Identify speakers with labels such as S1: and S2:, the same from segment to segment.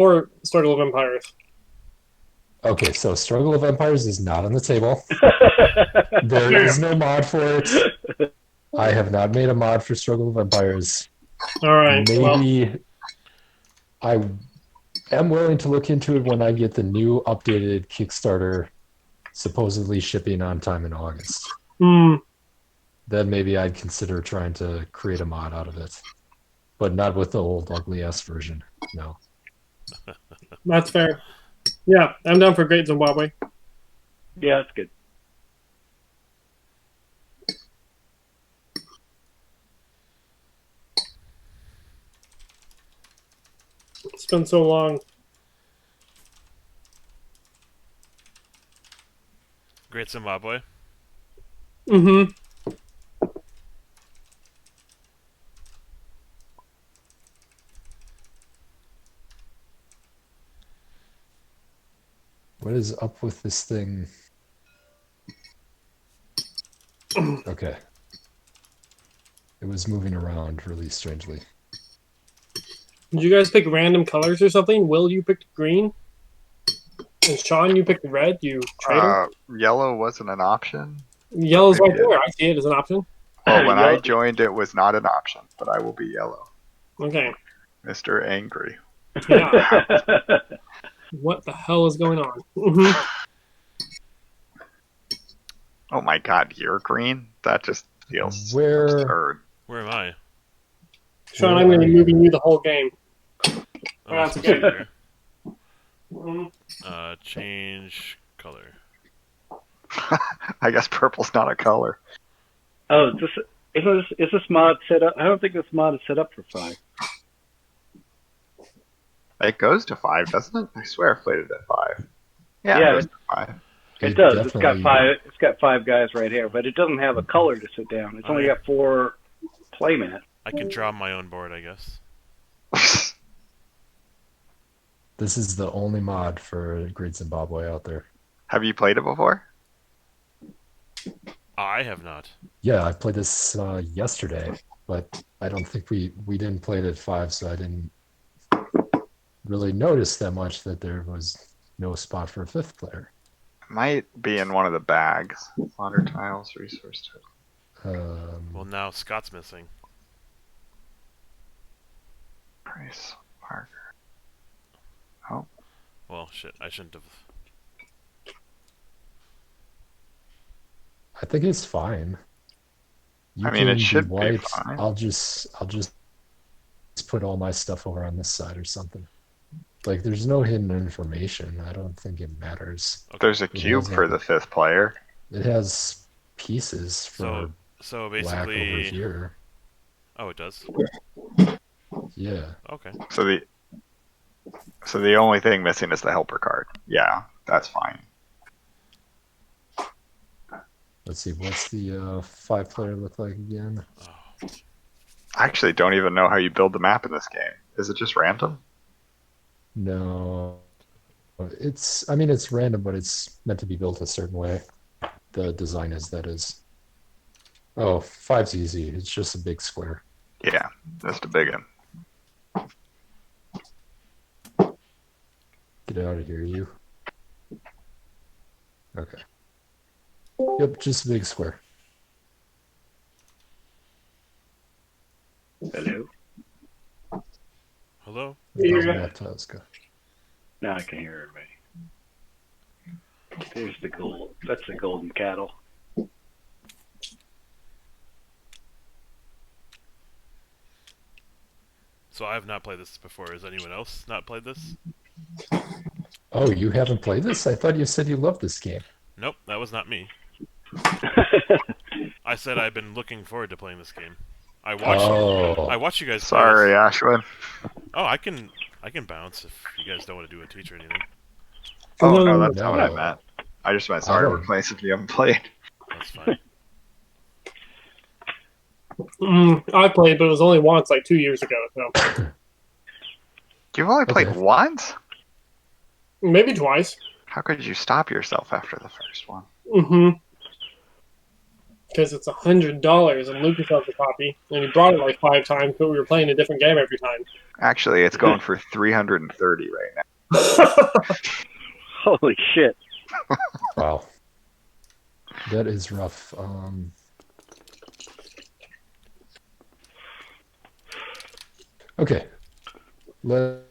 S1: Or Struggle of Empires.
S2: Okay, so Struggle of Empires is not on the table. There is no mod for it. I have not made a mod for Struggle of Empires.
S1: All right. Well,
S2: Maybe I am willing to look into it when I get the new updated Kickstarter supposedly shipping on time in August.
S1: hmm,
S2: Then maybe I'd consider trying to create a mod out of it, but not with the old ugly ass version. No.
S1: that's fair. Yeah, I'm down for Great Zimbabwe.
S3: Yeah, that's good.
S1: It's been so long.
S4: Great Zimbabwe.
S1: Mm-hmm.
S2: What is up with this thing? Okay. It was moving around really strangely.
S1: Did you guys pick random colors or something? Will, you picked green, and Sean, you picked red. You traitor.
S5: Yellow wasn't an option. But
S1: Yellow's right
S5: maybe
S1: there. I see it as an option.
S5: well, when I
S3: Yellow-
S5: joined, it was not an option, but I will be yellow.
S1: Okay.
S5: Mr. Angry.
S1: Yeah. What the hell is going on? Mm-hmm.
S5: Oh my god, you're green? That just feels
S2: Where-
S5: absurd.
S4: Where am I?
S1: Sean, I'm going to be moving you the whole game.
S4: Oh,
S1: That's
S4: let's see
S1: okay.
S4: here.
S1: Mhm.
S4: Change color.
S5: I guess purple's not a color.
S3: Oh, is this mod set up? I don't think this mod is set up for 5.
S5: It goes to 5, doesn't it? I swear I played it at 5. Yeah,
S3: Yeah,
S5: it goes to 5.
S3: It does. It's got
S2: definitely-
S3: 5. It's got 5 guys right here, but it doesn't have a color to sit down. It's only got 4 playmats.
S4: I can draw my own board, I guess.
S2: This is the only mod for Great Zimbabwe out there.
S5: Have you played it before?
S4: I have not.
S2: Yeah, I played this yesterday, but I don't think we didn't play it at 5, so I didn't really notice that much that there was no spot for a 5th player.
S5: Might be in one of the bags. Water tiles, resource tiles.
S4: Well, now Scott's missing.
S5: Price marker. Oh,
S4: Well, shit, I shouldn't have.
S2: I think it's fine. You
S5: I mean, it
S2: can
S5: should be
S2: white.
S5: fine.
S2: I'll just put all my stuff over on this side or something. Like, there's no hidden information. I don't think it matters.
S5: there's a cube for the 5th player.
S2: It has pieces for
S4: So
S2: black over
S4: basically.
S2: here.
S4: Oh, it does?
S2: Yeah.
S4: Okay.
S5: So the only thing missing is the helper card. Yeah, that's fine.
S2: Let's see. What's the 5-player look like again?
S4: Oh.
S5: I actually don't even know how you build the map in this game. Is it just random?
S2: No. I mean, it's random, but it's meant to be built a certain way. The design is, that is. Oh, 5's easy. It's just a big square.
S5: Yeah, just a big one.
S2: Get out of here, you. Okay. Yep, just a big square.
S3: Hello?
S4: Hello?
S2: Those
S1: Yeah.
S2: map tiles go.
S3: Now I can hear everybody. There's the gold. That's the golden cattle.
S4: So I have not played this before. Has anyone else not played this?
S2: Oh, you haven't played this? I thought you said you loved this game.
S4: Nope, that was not me. I said I've been looking forward to playing this game. I watched you guys play
S5: Sorry,
S4: this.
S5: Ashwin.
S4: Oh, I can bounce if you guys don't want to do a teach or anything.
S5: Oh,
S1: No,
S5: no,
S1: no,
S5: that's not what I meant. I just meant sorry to
S2: don't-
S5: replace if you haven't played.
S4: That's fine.
S1: I played, but it was only once, like 2 years ago. So
S5: You've only played
S2: Okay.
S5: once?
S1: maybe twice.
S5: How could you stop yourself after the first one?
S1: Mm-hmm. Because it's $100, and Lucas has a copy, and he brought it like 5 times, but we were playing a different game every time.
S5: Actually, it's going for 330 right now.
S3: Holy shit.
S2: Wow. That is rough. Okay. Let's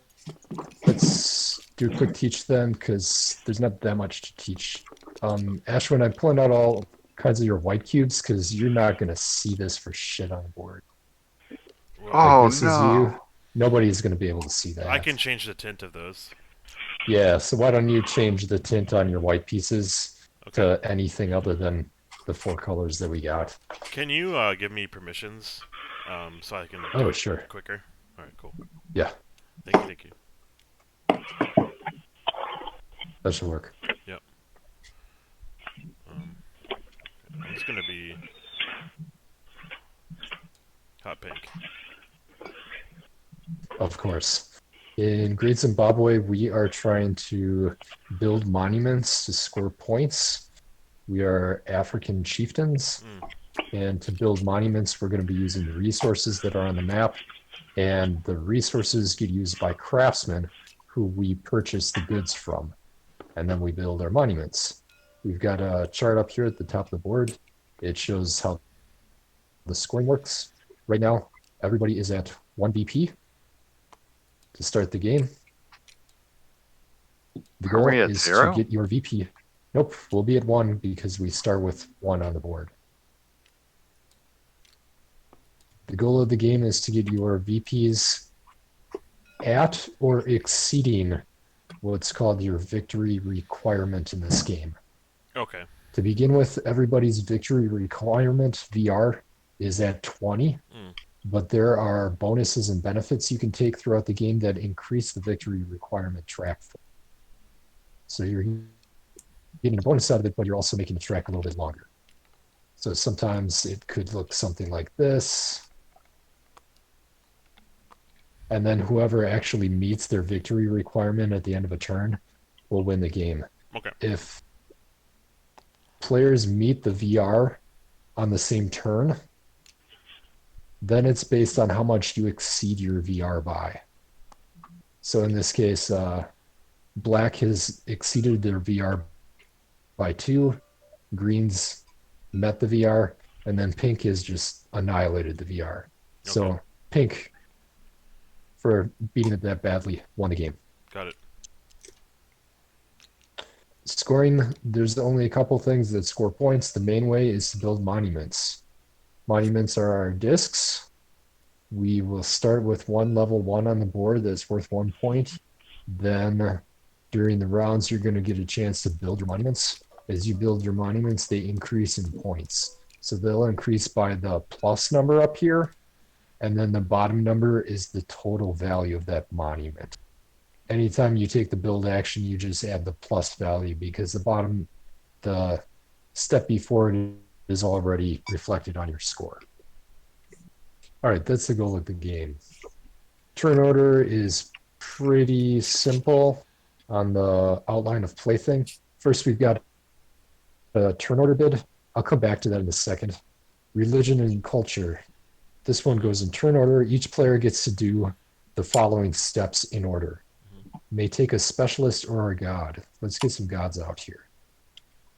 S2: do a quick teach then, because there's not that much to teach. Ashwin, I'm pulling out all kinds of your white cubes, because you're not going to see this for shit on the board.
S5: Oh,
S2: like this
S5: no.
S2: Is you. Nobody's going to be able to see that.
S4: I can change the tint of those.
S2: Yeah, so why don't you change the tint on your white pieces to anything other than the 4 colors that we got.
S4: Can you give me permissions so I can
S2: do it
S4: quicker? All right, cool.
S2: Yeah.
S4: Thank you.
S2: That should work.
S4: Yep. I'm just going to be hot pink.
S2: Of course. In Great Zimbabwe, we are trying to build monuments to score points. We are African chieftains, and to build monuments, we're going to be using the resources that are on the map, and the resources get used by craftsmen who we purchase the goods from, and then we build our monuments. We've got a chart up here at the top of the board. It shows how the scoring works. Right now, everybody is at 1 VP. To start the game. The goal is
S5: 0?
S2: to get your VP. Nope, we'll be at 1 because we start with 1 on the board. The goal of the game is to get your VPs at or exceeding what's called your victory requirement in this game.
S4: Okay.
S2: To begin with, everybody's victory requirement, VR, is at 20. But there are bonuses and benefits you can take throughout the game that increase the victory requirement track. So you're getting a bonus out of it, but you're also making the track a little bit longer. So sometimes it could look something like this. And then whoever actually meets their victory requirement at the end of a turn will win the game.
S4: Okay.
S2: If players meet the VR on the same turn, then it's based on how much you exceed your VR by. So in this case, black has exceeded their VR by 2, green's met the VR, and then pink has just annihilated the VR. Okay. So pink, for beating it that badly, won the game.
S4: Got it.
S2: Scoring, there's only a couple things that score points. The main way is to build monuments. Monuments are our discs. We will start with one level 1 on the board that's worth 1 point. Then during the rounds, you're going to get a chance to build your monuments. As you build your monuments, they increase in points. So they'll increase by the plus number up here, and then the bottom number is the total value of that monument. Anytime you take the build action, you just add the plus value because the step before it is already reflected on your score. All right, that's the goal of the game. Turn order is pretty simple on the outline of play thing. First, we've got a turn order bid. I'll come back to that in a second. Religion and culture. This one goes in turn order. Each player gets to do the following steps in order. May take a specialist or a god. Let's get some gods out here.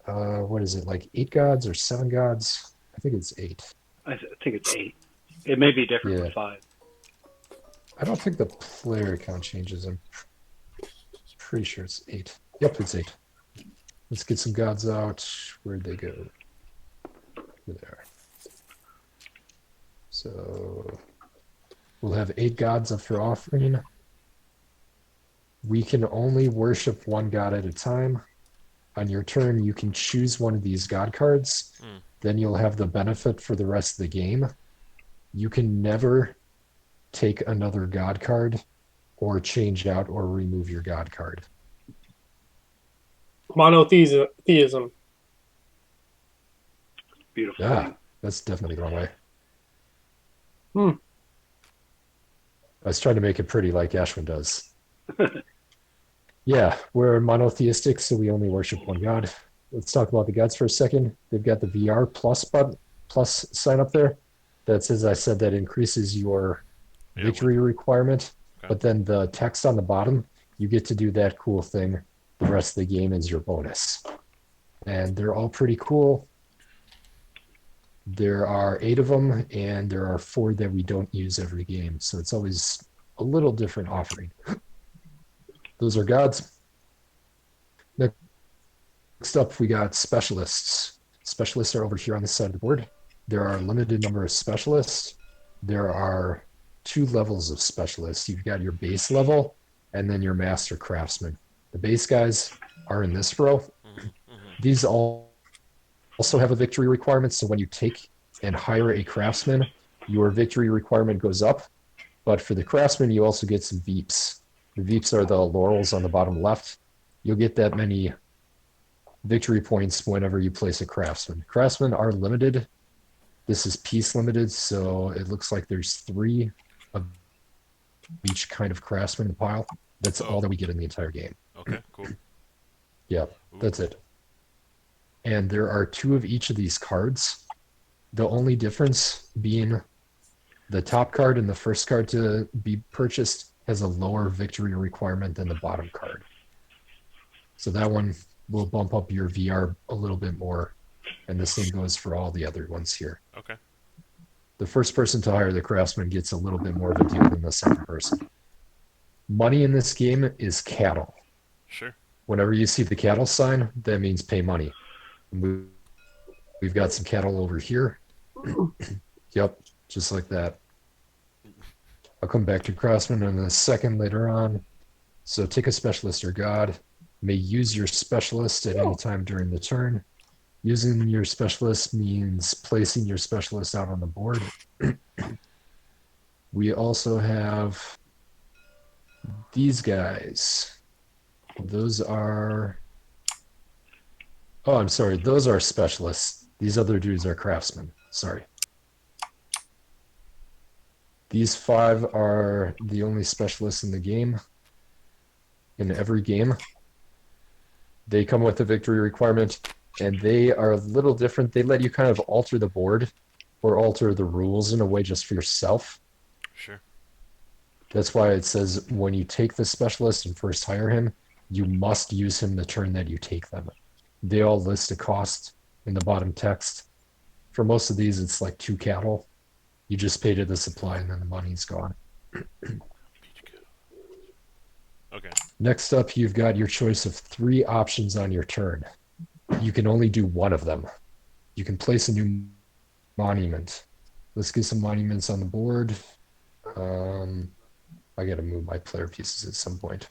S2: What is it, like 8 gods or 7 gods? I think it's 8.
S3: I think it's 8. It may be different for 5.
S2: I don't think the player count changes. I'm pretty sure it's 8. Yep, it's 8. Let's get some gods out. Where'd they go? There. So we'll have 8 gods up for offering. We can only worship 1 god at a time. On your turn, you can choose one of these god cards. Then you'll have the benefit for the rest of the game. You can never take another god card or change out or remove your god card.
S1: Monotheism.
S3: Beautiful.
S2: Yeah, that's definitely the wrong way. I was trying to make it pretty like Ashwin does. Yeah, we're monotheistic, so we only worship 1 god. Let's talk about the gods for a second. They've got the VR plus button, plus sign up there. That says, I said that increases your
S4: Yeah,
S2: victory requirement.
S4: Okay.
S2: But then the text on the bottom, you get to do that cool thing. The rest of the game is your bonus. And they're all pretty cool. There are 8 of them, and there are 4 that we don't use every game. So it's always a little different offering. Those are gods. Next up, we got specialists. Specialists are over here on the side of the board. There are a limited number of specialists. There are 2 levels of specialists. You've got your base level and then your master craftsman. The base guys are in this row. These also have a victory requirement. So when you take and hire a craftsman, your victory requirement goes up. But for the craftsman, you also get some VEEPs. The VEEPs are the laurels on the bottom left. You'll get that many victory points whenever you place a craftsman. Craftsmen are limited. This is piece limited, so it looks like there's 3 of each kind of craftsman in the pile. That's all that we get in the entire game.
S4: Okay, cool.
S2: Yeah, that's it. And there are 2 of each of these cards. The only difference being the top card and the first card to be purchased has a lower victory requirement than the bottom card. So that one will bump up your VR a little bit more. And the same goes for all the other ones here.
S4: Okay.
S2: The first person to hire the craftsman gets a little bit more of a deal than the second person. Money in this game is cattle.
S4: Sure.
S2: Whenever you see the cattle sign, that means pay money. We've got some cattle over here. Yep, just like that. I'll come back to craftsman in a second later on. So take a specialist or god. May use your specialist at any time during the turn. Using your specialist means placing your specialist out on the board. We also have these guys. Those are... Oh, I'm sorry. Those are specialists. These other dudes are craftsmen. Sorry. These 5 are the only specialists in the game. In every game. They come with a victory requirement, and they are a little different. They let you kind of alter the board or alter the rules in a way just for yourself.
S4: Sure.
S2: That's why it says when you take the specialist and first hire him, you must use him the turn that you take them. They all list a cost in the bottom text. For most of these, it's like 2 cattle. You just pay to the supply, and then the money's gone.
S4: Okay.
S2: Next up, you've got your choice of 3 options on your turn. You can only do one of them. You can place a new monument. Let's get some monuments on the board. I got to move my player pieces at some point.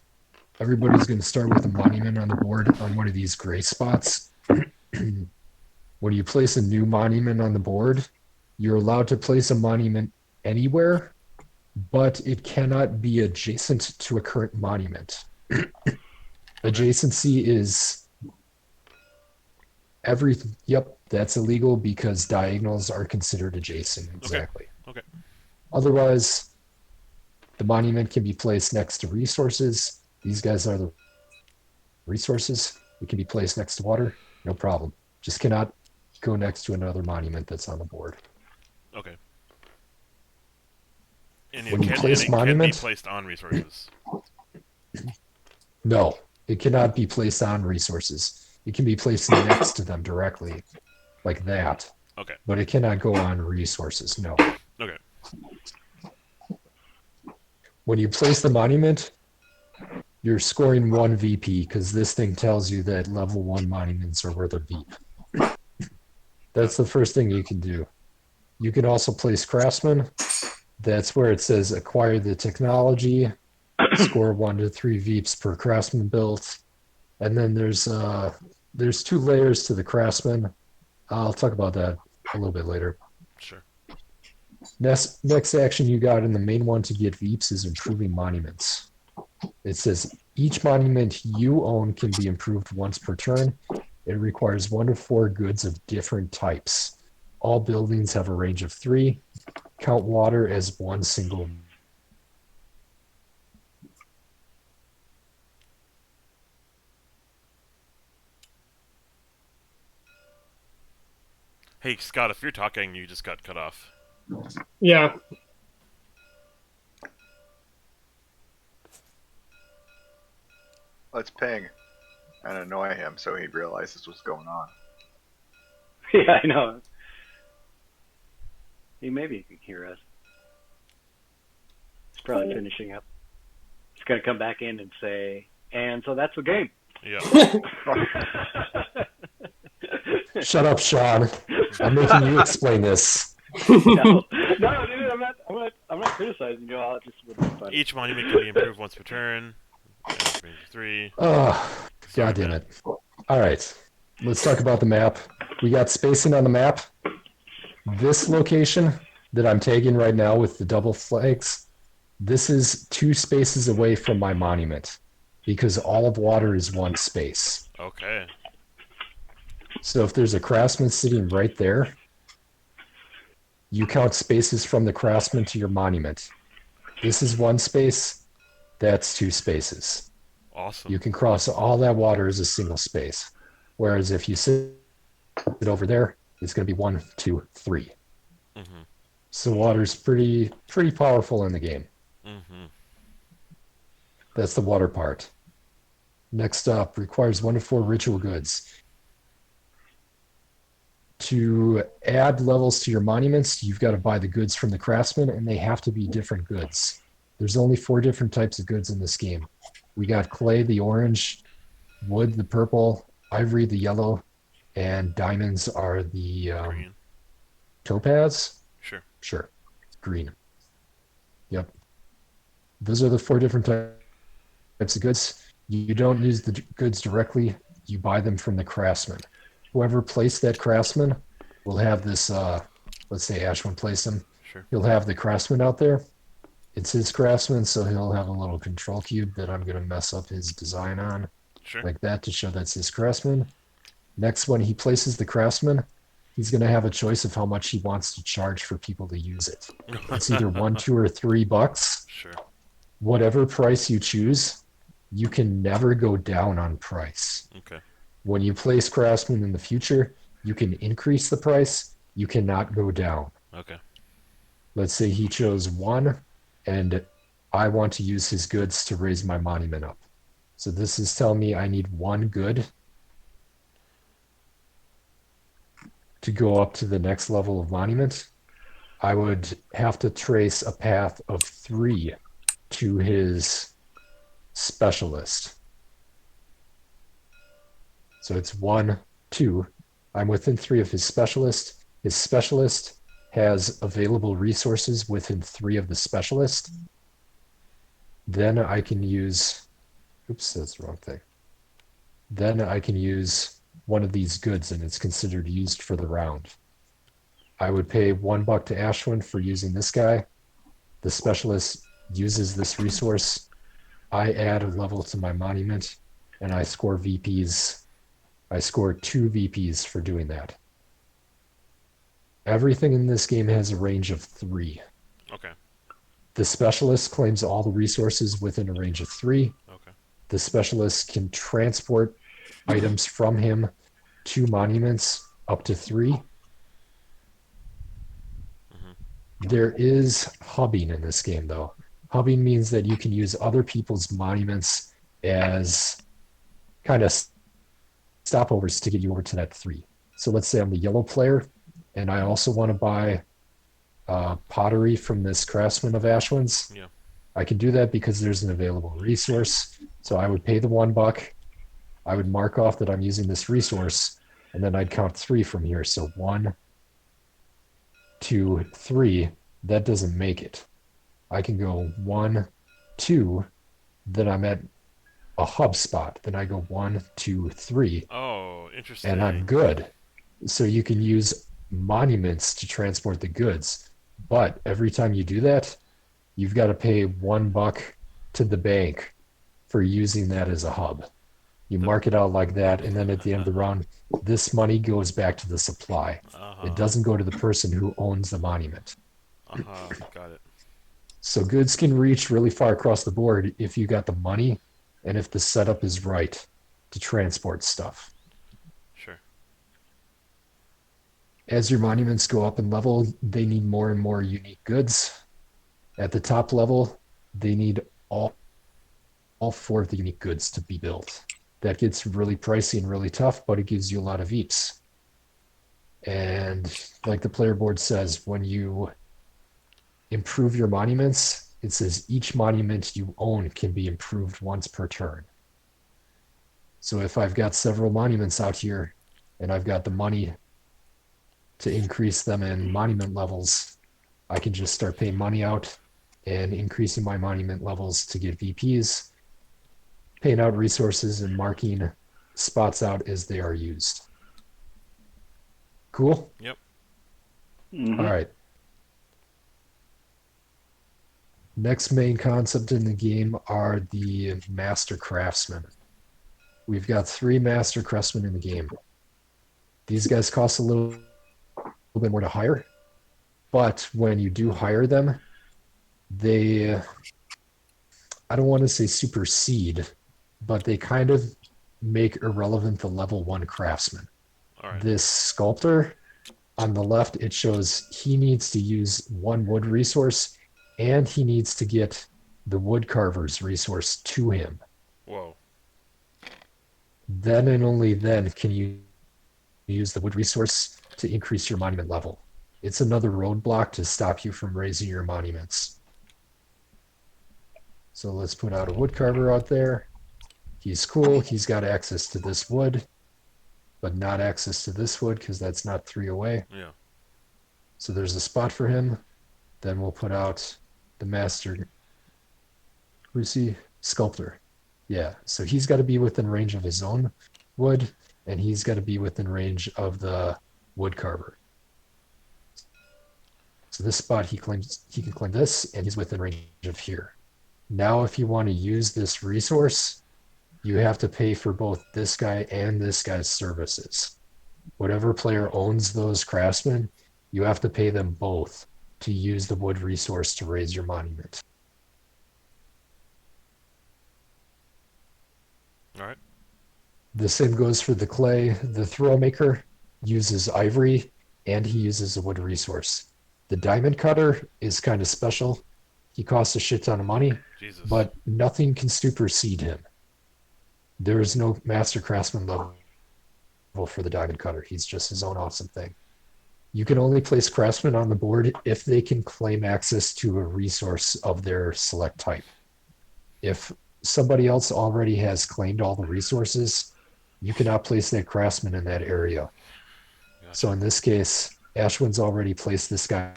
S2: Everybody's going to start with a monument on the board on one of these gray spots. When you place a new monument on the board, you're allowed to place a monument anywhere, but it cannot be adjacent to a current monument. Adjacency is everything. Yep, that's illegal because diagonals are considered adjacent. Exactly.
S4: Okay.
S2: Otherwise, the monument can be placed next to resources. These guys are the resources. It can be placed next to water. No problem. Just cannot go next to another monument that's on the board.
S4: Okay. And
S2: When you
S4: it
S2: place
S4: can
S2: monument,
S4: be placed on resources.
S2: no, it cannot be placed on resources. It can be placed next to them directly, like that.
S4: Okay.
S2: But it cannot go on resources, no.
S4: Okay.
S2: When you place the monument, you're scoring 1 VP because this thing tells you that level 1 monuments are worth a VP. That's the first thing you can do. You can also place craftsmen. That's where it says acquire the technology, score 1 to 3 VEEPs per craftsman built. And then there's 2 layers to the craftsman. I'll talk about that a little bit later.
S4: Sure.
S2: Next action you got in the main one to get VEEPs is improving monuments. It says each monument you own can be improved once per turn. It requires 1 to 4 goods of different types. All buildings have a range of 3. Count water as 1 single.
S4: Hey, Scott, if you're talking, you just got cut off.
S1: Yeah.
S5: Let's ping and annoy him so he realizes what's going on.
S3: Yeah, I know. Maybe he can hear us. He's probably finishing up. He's gonna come back in and say, "And so that's the game."
S4: Yeah.
S2: Shut up, Sean. I'm making you explain this.
S3: No, dude, I'm not criticizing you. I'll just would be funny.
S4: Each monument can be improved once per turn. And 3.
S2: Oh,
S4: Sorry,
S2: God damn
S4: man.
S2: it. All right. Let's talk about the map. We got spacing on the map. This location that I'm tagging right now with the double flags, this is 2 spaces away from my monument because all of water is 1 space.
S4: Okay.
S2: So if there's a craftsman sitting right there, you count spaces from the craftsman to your monument. This is 1 space, that's 2 spaces.
S4: Awesome.
S2: You can cross all that water as a single space. Whereas if you sit over there, it's going to be 1, 2, 3.
S4: Mm-hmm.
S2: So water's pretty powerful in the game.
S4: Mm-hmm.
S2: That's the water part. Next up, requires 1 to 4 ritual goods. To add levels to your monuments, you've got to buy the goods from the craftsman, and they have to be different goods. There's only 4 different types of goods in this game. We got clay, the orange, wood, the purple, ivory, the yellow, and diamonds are the
S4: Green.
S2: topaz?
S4: Sure.
S2: Sure. Green. Yep. Those are the 4 different types of goods. You don't use the goods directly. You buy them from the craftsman. Whoever placed that craftsman will have this, let's say Ashwin placed him.
S4: Sure.
S2: He'll have the craftsman out there. It's his craftsman, so he'll have a little control cube that I'm going to mess up his design on.
S4: Sure.
S2: Like that to show that's his craftsman. Next, when he places the craftsman, he's going to have a choice of how much he wants to charge for people to use it. It's either $1, $2, or $3.
S4: Sure.
S2: Whatever price you choose, you can never go down on price.
S4: Okay.
S2: When you place craftsmen in the future, you can increase the price. You cannot go down.
S4: Okay.
S2: Let's say he chose 1, and I want to use his goods to raise my monument up. So this is telling me I need 1 good to go up to the next level of monument. I would have to trace a path of 3 to his specialist. So it's 1, 2. I'm within 3 of his specialist. His specialist has available resources within 3 of the specialist. Then I can use, oops, that's the wrong thing. Then I can use one of these goods and it's considered used for the round. I would pay $1 to Ashwin for using this guy. The specialist uses this resource. I add a level to my monument and I score VPs. I score 2 VPs for doing that. Everything in this game has a range of 3.
S4: Okay.
S2: The specialist claims all the resources within a range of 3.
S4: Okay.
S2: The specialist can transport items from him to monuments up to 3.
S4: Mm-hmm.
S2: There is hubbing in this game, though. Hubbing means that you can use other people's monuments as kind of stopovers to get you over to that 3. So let's say I'm the yellow player, and I also want to buy pottery from this craftsman of Ashwin's.
S4: Yeah.
S2: I can do that because there's an available resource. So I would pay the $1. I would mark off that I'm using this resource, and then I'd count 3 from here. So 1, 2, 3. That doesn't make it. I can go 1, 2. Then I'm at a hub spot. Then I go 1, 2, 3.
S4: Oh, interesting.
S2: And I'm good. So you can use monuments to transport the goods. But every time you do that, you've got to pay $1 to the bank for using that as a hub. You mark it out like that, and then at the end of the round, this money goes back to the supply. It doesn't go to the person who owns the monument.
S4: Got it.
S2: So goods can reach really far across the board if you got the money and if the setup is right to transport stuff.
S4: Sure.
S2: As your monuments go up in level, they need more and more unique goods. At the top level, they need all 4 of the unique goods to be built. That gets really pricey and really tough, but it gives you a lot of EAPs. And like the player board says, when you improve your monuments, it says each monument you own can be improved once per turn. So if I've got several monuments out here and I've got the money to increase them in monument levels, I can just start paying money out and increasing my monument levels to get VPs, paying out resources and marking spots out as they are used. Cool?
S4: Yep.
S3: Mm-hmm.
S2: All right. Next main concept in the game are the master craftsmen. We've got 3 master craftsmen in the game. These guys cost a little bit more to hire, but when you do hire them, they, I don't want to say supersede, but they kind of make irrelevant the level 1 craftsman.
S4: All right.
S2: This sculptor on the left, it shows he needs to use 1 wood resource and he needs to get the wood carver's resource to him.
S4: Whoa.
S2: Then and only then can you use the wood resource to increase your monument level. It's another roadblock to stop you from raising your monuments. So let's put out a wood carver out there. He's cool. He's got access to this wood, but not access to this wood because that's not 3 away.
S4: Yeah.
S2: So there's a spot for him. Then we'll put out the master, who's he? Sculptor. Yeah, so he's got to be within range of his own wood, and he's got to be within range of the wood carver. So this spot, he claims he can claim this, and he's within range of here. Now, if you want to use this resource, you have to pay for both this guy and this guy's services. Whatever player owns those craftsmen, you have to pay them both to use the wood resource to raise your monument.
S4: All right.
S2: The same goes for the clay. The throw maker uses ivory and he uses a wood resource. The diamond cutter is kind of special. He costs a shit ton of money,
S4: Jesus.
S2: but nothing can supersede him. There is no master craftsman level for the diamond cutter. He's just his own awesome thing. You can only place craftsmen on the board if they can claim access to a resource of their select type. If somebody else already has claimed all the resources, you cannot place that craftsman in that area.
S4: Gotcha.
S2: So in this case, Ashwin's already placed this guy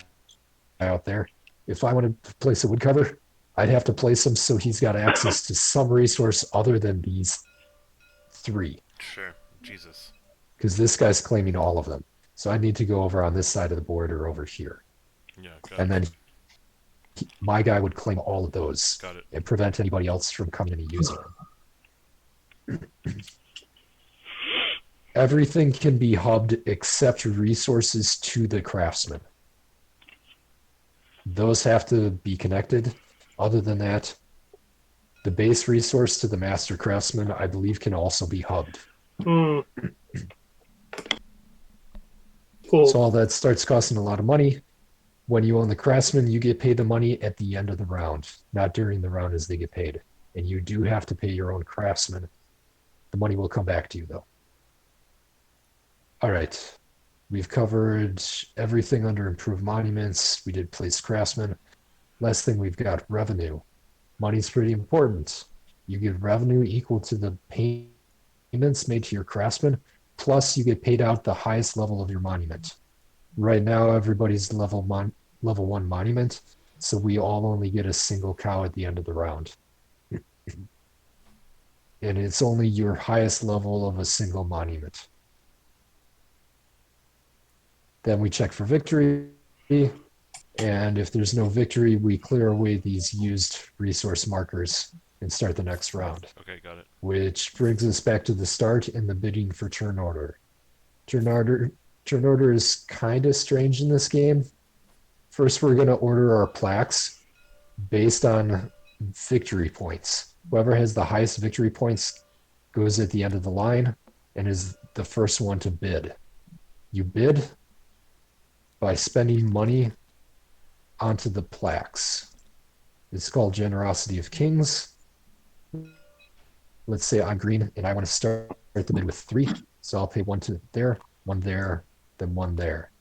S2: out there. If I want to place a woodcover, I'd have to place him so he's got access to some resource other than these 3.
S4: Sure. Jesus.
S2: Because this guy's claiming all of them. So I need to go over on this side of the board or over here.
S4: Yeah. Got
S2: And
S4: it.
S2: then my guy would claim all of those
S4: Got it.
S2: and prevent anybody else from coming and using them. Everything can be hubbed except resources to the craftsman. Those have to be connected. Other than that, the base resource to the master craftsman, I believe, can also be hubbed.
S1: Cool.
S2: So all that starts costing a lot of money. When you own the craftsman, you get paid the money at the end of the round, not during the round as they get paid. And you do have to pay your own craftsman. The money will come back to you, though. All right. We've covered everything under improved monuments. We did place craftsmen. Last thing we've got, revenue. Money's pretty important. You get revenue equal to the payments made to your craftsman, plus you get paid out the highest level of your monument. Right now, everybody's level 1 monument, so we all only get a single cow at the end of the round. And it's only your highest level of a single monument. Then we check for victory, and if there's no victory, we clear away these used resource markers and start the next round.
S4: Okay, got it.
S2: Which brings us back to the start and the bidding for turn order. Turn order is kind of strange in this game. First, we're going to order our plaques based on victory points. Whoever has the highest victory points goes at the end of the line and is the first one to bid. You bid, by spending money onto the plaques. It's called Generosity of Kings. Let's say I'm green and I want to start the bid with 3. So I'll pay 1 to there, 1 there, then 1 there.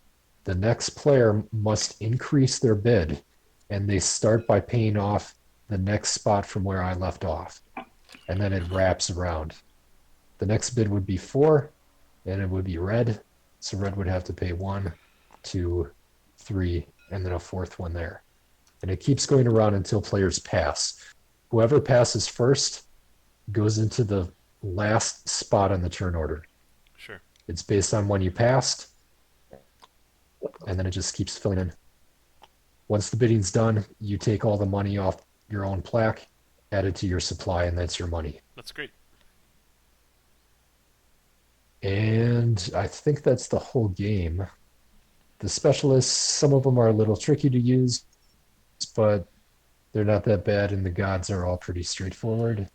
S2: The next player must increase their bid, and they start by paying off the next spot from where I left off. And then it wraps around. The next bid would be 4, and it would be red. So red would have to pay 1, 2, 3, and then a 4th one there. And it keeps going around until players pass. Whoever passes first goes into the last spot on the turn order.
S4: Sure.
S2: It's based on when you passed, and then it just keeps filling in. Once the bidding's done, you take all the money off your own plaque, add it to your supply, and that's your money.
S4: That's great.
S2: And I think that's the whole game. The specialists, some of them are a little tricky to use, but they're not that bad, and the gods are all pretty straightforward.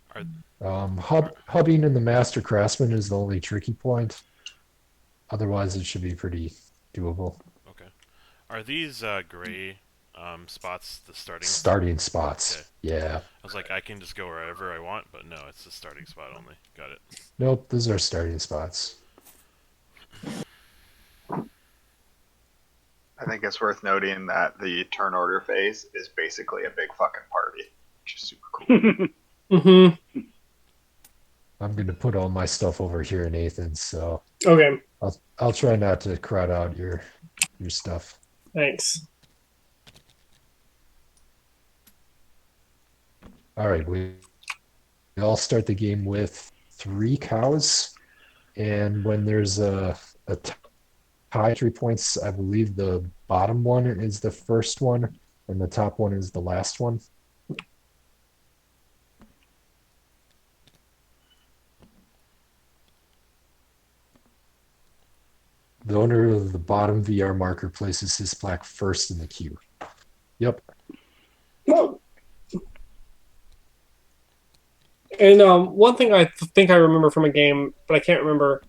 S2: Hubbing in the Master Craftsman is the only tricky point. Otherwise, it should be pretty doable.
S4: Okay. Are these gray spots the starting?
S2: Starting spots.
S4: Okay.
S2: Yeah.
S4: I was like, I can just go wherever I want, but no, it's the starting spot only. Got it.
S2: Nope, those are starting spots.
S5: I think it's worth noting that the turn order phase is basically a big fucking party, which is super cool.
S1: Mm-hmm.
S2: I'm going to put all my stuff over here in Nathan's, so
S1: Okay,
S2: I'll try not to crowd out your stuff.
S1: thanks.
S2: All right, we all start the game with 3 cows, and when there's a tie 3 points, I believe the bottom one is the first one, and the top one is the last one. The owner of the bottom VR marker places his plaque first in the queue. Yep.
S1: And one thing I think I remember from a game, but I can't remember.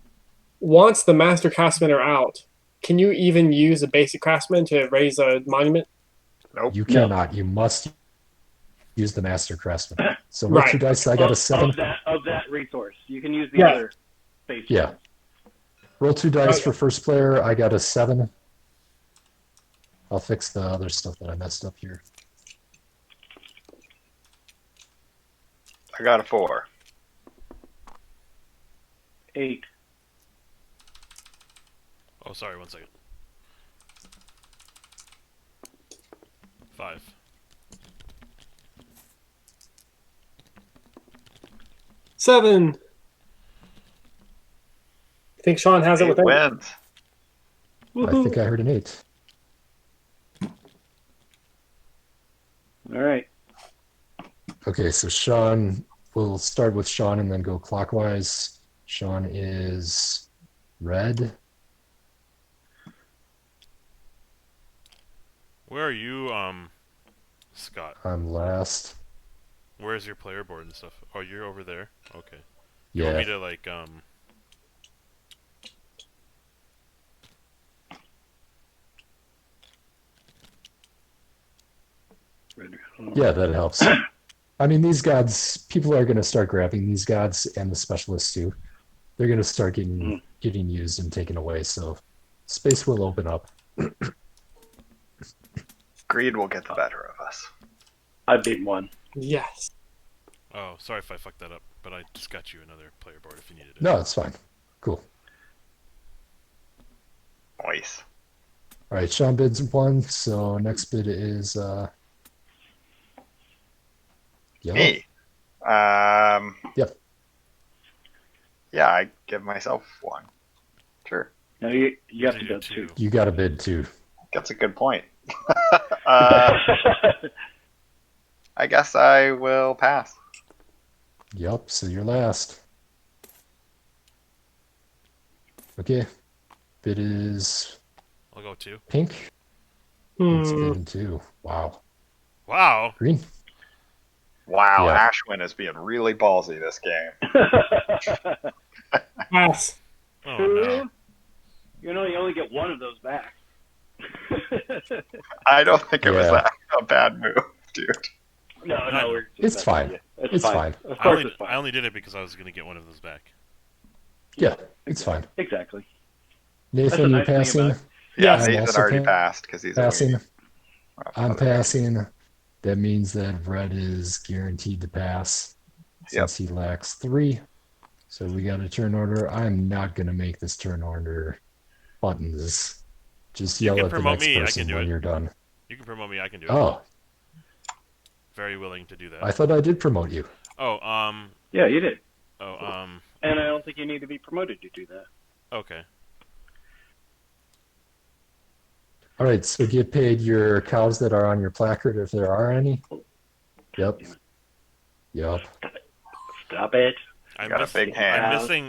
S1: Once the Master Craftsmen are out, can you even use a basic craftsman to raise a monument?
S5: Nope.
S2: You cannot. You must use the Master Craftsman. So roll
S1: Right.
S2: 2 dice. I got a 7.
S3: Of that resource. You can use the
S1: Yeah.
S3: other base.
S2: Yeah. Roll 2 dice
S1: Okay.
S2: for first player. I got a 7. I'll fix the other stuff that I messed up here.
S5: I got a 4.
S3: 8.
S4: Oh, sorry, 1 second. 5.
S1: 7. I think Sean has it
S5: 8
S1: with him.
S5: wins.
S2: I think I heard an 8.
S3: All right.
S2: Okay, so Sean, we'll start with Sean and then go clockwise. Sean is red.
S4: Where are you, Scott?
S2: I'm last.
S4: Where's your player board and stuff? Oh, you're over there? Okay. You
S2: Yeah.
S4: want me to, like,
S2: Yeah, that helps. I mean, these gods, people are going to start grabbing these gods and the specialists too. They're going to start getting used and taken away, so space will open up.
S5: Greed will get the better of us.
S3: I beat 1.
S1: Yes.
S4: oh, sorry if I fucked that up, but I just got you another player board if you needed it.
S2: No, it's fine. Cool.
S5: Nice.
S2: All right, Sean bids 1, so next bid is yellow.
S5: Me.
S2: Yep.
S5: Yeah, I give myself 1. Sure.
S3: No, you have to
S4: You
S3: go
S4: do
S3: 2.
S2: You got a bid 2.
S5: That's a good point. I guess I will pass.
S2: Yep, so you're last. Okay. Bid is
S4: I'll go 2.
S2: pink. It's
S1: Hmm.
S2: bid 2. Wow.
S4: Wow!
S2: Green.
S5: Wow,
S2: Yeah.
S5: Ashwin is being really ballsy this game.
S1: Pass.
S4: Oh, no.
S3: You know, you only get 1 of those back.
S5: I don't think it was
S2: Yeah.
S5: that a bad move, dude.
S3: No,
S4: No,
S3: we're just
S2: It's
S3: messing
S2: fine.
S3: with you.
S2: It's fine.
S3: Of
S4: I
S3: course
S4: only,
S3: it's fine.
S4: I only did it because I was going to get one of those back.
S2: Yeah, it's fine.
S3: Exactly.
S2: Nathan,
S3: the
S2: you're
S3: nice thing
S2: passing.
S3: about
S5: Yeah,
S1: Yes.
S2: I'm
S5: Nathan
S2: also
S5: already passed because he's a
S2: passing.
S5: medium.
S2: I'm
S5: Other guy.
S2: passing. That means that Red is guaranteed to pass
S5: Yep.
S2: since he lacks 3. So we got a turn order. I'm not going to make this turn order buttons. Just
S4: You
S2: yell
S4: can
S2: at the
S4: promote
S2: next
S4: me, I
S2: person
S4: can do
S2: when
S4: it.
S2: you're done.
S4: You can promote me. I can do it.
S2: Oh,
S4: Very willing to do that.
S2: I thought I did promote you.
S4: Oh,
S3: Yeah, you did.
S4: oh,
S3: And I don't think you need to be promoted to do that.
S4: okay.
S2: All right, so get paid your cows that are on your placard if there are any. Yep. Yep.
S3: Stop it.
S4: I'm
S5: got a big hand.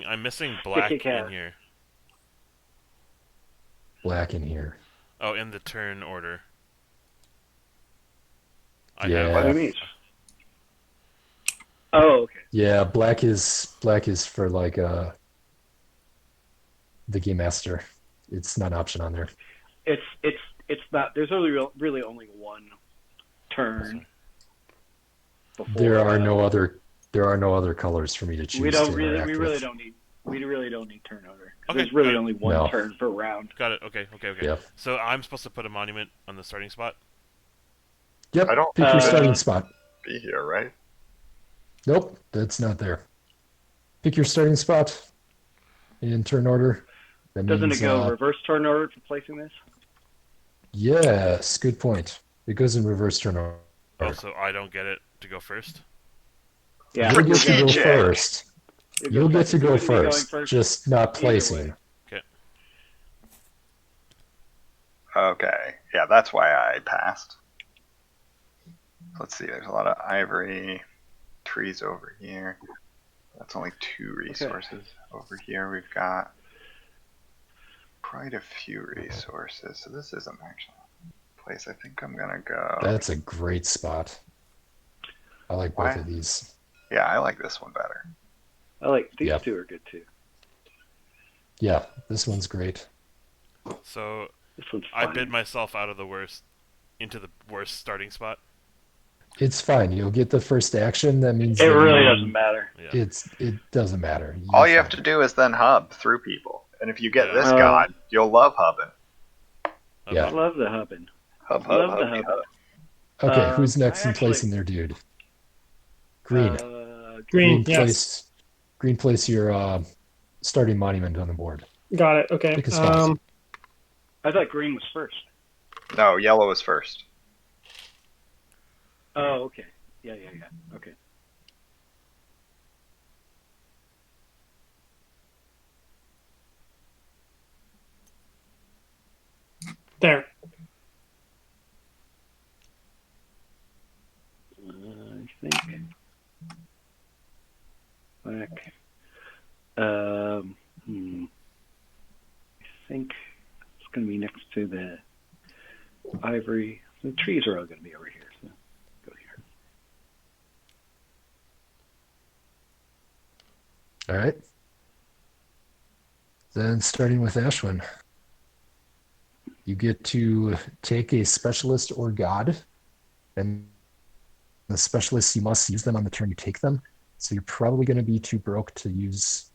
S4: I'm missing black
S3: Kick your
S4: in here.
S2: Black in here.
S4: Oh, in the turn order.
S2: Yeah.
S3: What do you mean? Oh, okay.
S2: Yeah, black is for like the game master. It's not an option on there.
S3: It's not. There's really only one turn. Before,
S2: There are no other colors for me to choose.
S3: We don't
S2: to
S3: really.
S2: interact
S3: We really
S2: with.
S3: don't need. We really don't need turn order.
S4: Okay,
S3: There's really
S4: got it.
S3: only one
S2: No.
S3: turn per round.
S4: Got it. Okay.
S2: Yep.
S4: So I'm supposed to put a monument on the starting spot.
S2: Yep.
S5: I don't
S2: Pick your
S3: Uh,
S2: starting spot.
S5: be here, right?
S2: Nope, that's not there. Pick your starting spot in turn order. That
S3: Doesn't
S2: means,
S3: it go reverse turn order for placing this?
S2: Yes, good point. It goes in reverse turn order.
S4: Oh, so I don't get it to go first.
S3: Yeah.
S2: You'll get to go
S5: TJ.
S2: first. You'll get to
S3: You
S2: go
S3: wouldn't be going
S2: first, just not
S3: either
S2: placing.
S3: way.
S5: Okay. Yeah, that's why I passed. Let's see, there's a lot of ivory trees over here. That's only 2 resources. Over here we've got quite a few resources. So this isn't actually a place. I think I'm gonna go.
S2: That's a great spot. I like both of these.
S5: Yeah, I like this one better.
S3: I like these
S2: Yep.
S3: two are good too.
S2: Yeah, this one's great.
S4: So
S3: This one's
S4: I
S3: fun.
S4: bid myself out of the worst into the worst starting spot.
S2: It's fine. You'll get the first action. That means
S3: It
S2: that
S3: really doesn't matter.
S4: Yeah.
S2: it doesn't matter.
S5: All you have to do is then hub through people. And if you get
S4: Yeah.
S5: this god, you'll love hubbing.
S2: Yeah.
S3: I love the hubbing.
S5: Hub,
S3: Love
S5: hub,
S3: the
S5: hub,
S3: hub.
S5: hub.
S2: Okay, who's next
S3: I
S2: in
S3: actually-
S2: placing their dude? Green.
S1: Green, yes.
S2: place. Green place your starting monument on the board.
S1: Got it. Okay.
S2: Pick a spot.
S3: I thought green was first.
S5: No, yellow is first.
S3: Oh, okay. Yeah. Okay.
S1: There.
S3: I think black. I think it's going to be next to the ivory. The trees are all going to be over here. So go here.
S2: All right. Then starting with Ashwin, you get to take a specialist or god, and the specialists, you must use them on the turn you take them. So you're probably going to be too broke to use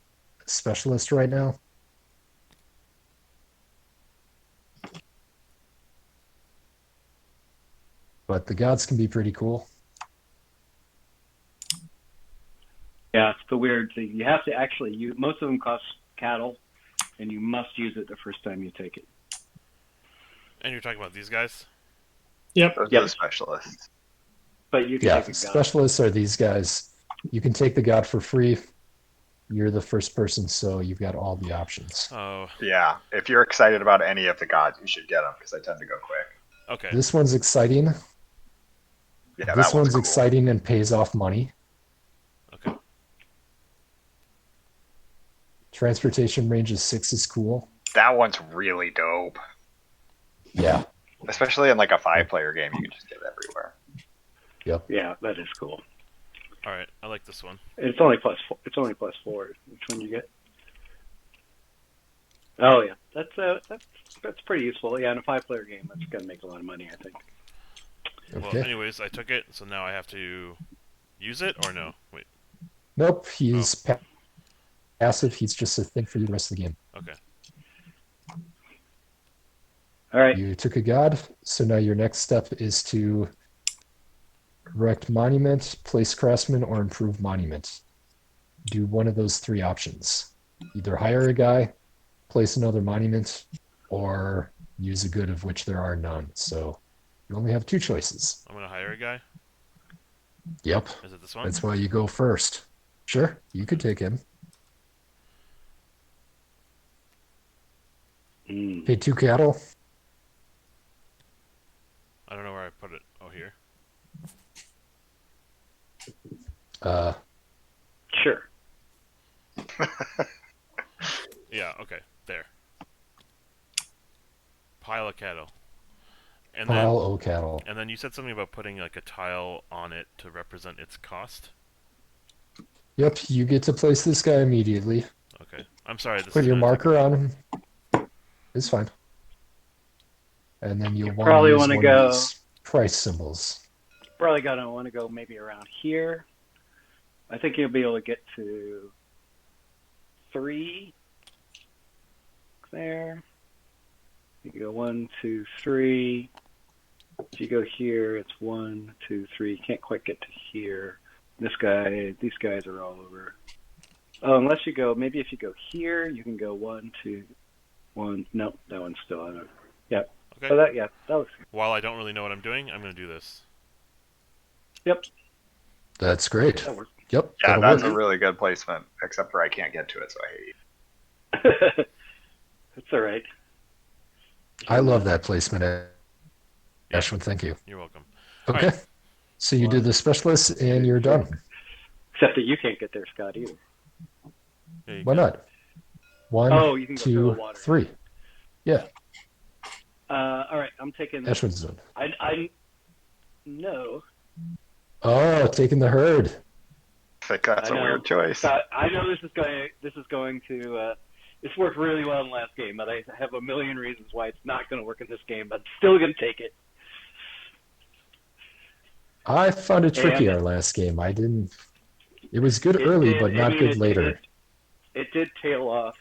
S2: a specialist right now. But the gods can be pretty cool.
S3: Yeah, it's the weird thing. You have to actually use. Most of them cost cattle, and you must use it the first time you take it.
S4: And you're talking about these guys?
S1: Yep.
S5: Those
S3: Yep.
S5: are the specialists.
S3: But you can
S2: Yeah,
S3: take a god.
S2: specialists are these guys. You can take the god for free. You're the first person, so you've got all the options.
S4: Oh,
S5: Yeah, if you're excited about any of the gods, you should get them because they tend to go quick.
S4: okay.
S2: This one's exciting.
S5: Yeah,
S2: This
S5: that
S2: one's
S5: cool.
S2: exciting and pays off money.
S4: Okay.
S2: Transportation range of 6 is cool.
S5: That one's really dope.
S2: Yeah.
S5: Especially in like a 5-player game, you can just get it everywhere.
S3: Yeah, that is cool.
S4: All right. I like this one.
S3: It's only plus 4. It's only plus 4. Which one you get? Oh yeah, that's pretty useful. Yeah, in a 5-player game, that's gonna make a lot of money, I think.
S2: Okay.
S4: Well, anyways, I took it, so now I have to use it or no? Wait.
S2: Nope, he's passive. He's just a thing for you the rest of the game.
S4: Okay.
S3: All right.
S2: You took a god, so now your next step is to erect monument, place craftsman, or improve monument. Do one of those 3 options. Either hire a guy, place another monument, or use a good of which there are none. So you only have 2 choices.
S4: I'm gonna hire a guy.
S2: Yep.
S4: Is it this one?
S2: That's why you go first. Sure, you could take him. Pay 2 cattle.
S4: I don't know where I put it. Oh, here.
S3: Sure.
S4: Yeah. Okay. There. Pile of cattle. And
S2: Pile o cattle.
S4: And then you said something about putting like a tile on it to represent its cost.
S2: Yep, you get to place this guy immediately.
S4: Okay. I'm sorry. This
S2: Put
S4: is
S2: your
S4: gonna
S2: marker on him. It's fine. And then you'll want
S3: probably
S2: to use
S3: wanna
S2: one
S3: go-
S2: of these price symbols.
S3: Probably gonna want to go maybe around here. I think you'll be able to get to 3 there. You go 1, 2, 3. If you go here, it's 1, 2, 3. You can't quite get to here. These guys are all over. Oh, unless you go, maybe if you go here, you can go 1, 2, 1. No, that one's still on it. Yep.
S4: Okay.
S3: So that looks good.
S4: While I don't really know what I'm doing, I'm gonna do this.
S3: Yep,
S2: That's great.
S3: that works.
S2: Yep.
S5: Yeah,
S2: that'll
S5: that's
S2: work.
S5: a really good placement, except for I can't get to it, so I hate you.
S3: That's all right.
S2: I love that placement, Ashwin. Thank you.
S4: You're welcome.
S2: Okay.
S4: Alright.
S2: So you do the specialist and you're done.
S3: Except that you can't get there, Scott, either.
S4: There you
S2: Why
S4: go.
S2: not? 1,
S3: Oh, you can go through
S2: 2,
S3: the water.
S2: 3. Yeah,
S3: All right, I'm taking.
S2: Ashwin's done.
S3: I no.
S2: Oh, taking the herd.
S5: I think that's
S3: I
S5: a
S3: know.
S5: weird choice.
S3: Scott, I know this is going to. This worked really well in the last game, but I have a million reasons why it's not going to work in this game. But I'm still going to take it.
S2: I found it tricky
S3: And-
S2: our last game. I didn't. It was good
S3: It
S2: early,
S3: did-
S2: but
S3: I
S2: not
S3: mean,
S2: good later.
S3: It did tail off.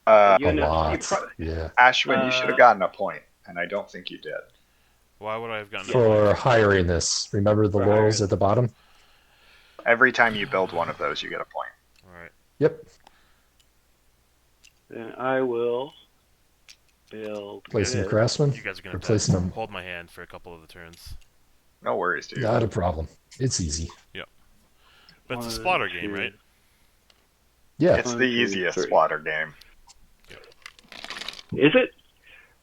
S5: Uh,
S3: You
S2: A
S3: know,
S2: lot. Yeah.
S5: Ashwin, you should have gotten a point, and I don't think you did.
S4: Why would I have gotten a
S2: For hiring this. Remember the
S3: For
S2: laurels
S3: hiring.
S2: at the bottom?
S5: Every time you build one of those, you get a point.
S4: Alright.
S2: Yep.
S3: Then I will build.
S2: Placing a
S3: this.
S2: craftsman.
S4: You guys are gonna have
S2: Replacing
S4: to
S2: them.
S4: hold my hand for a couple of the turns.
S5: No worries, dude.
S2: Not a problem. It's easy.
S4: But it's a
S3: 1,
S4: splatter game,
S3: 2,
S4: right?
S2: Yeah.
S5: It's
S3: 1,
S5: the
S3: 2,
S5: easiest
S3: 3.
S5: splatter game.
S3: Is it?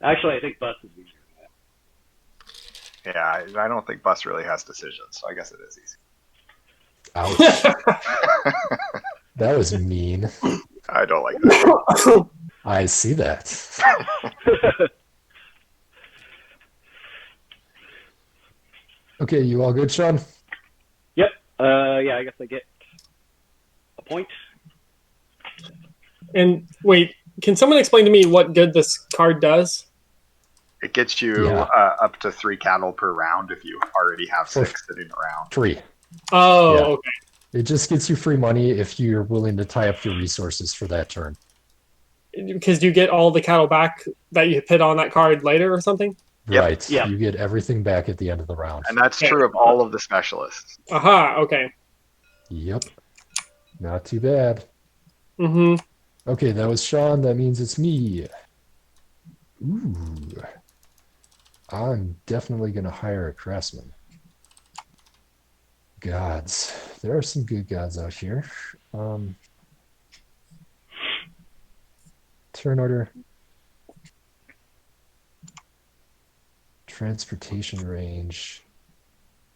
S3: Actually, I think Bus is easier than that.
S5: Yeah, I don't think Bus really has decisions, so I guess it is easy.
S2: Ouch. That was mean.
S5: I don't like that.
S2: I see that. Okay, you all good, Sean?
S3: Yep. Yeah, I guess I get a point.
S1: And wait, can someone explain to me what good this card does?
S5: It gets you
S2: Yeah.
S5: up to 3 cattle per round if you already have
S2: For-
S5: 6 sitting around.
S2: 3.
S1: Oh,
S2: Yeah.
S1: okay.
S2: It just gets you free money if you're willing to tie up your resources for that turn.
S1: Because you get all the cattle back that you put on that card later or something?
S5: Yep.
S2: Right.
S3: Yeah.
S2: You get everything back at the end of the round.
S5: And that's true of all of the specialists.
S1: Aha, okay.
S2: Yep. Not too bad.
S1: Mm-hmm.
S2: Okay, that was Sean. That means it's me. Ooh. I'm definitely going to hire a craftsman. Gods. There are some good gods out here. Turn order. Transportation range.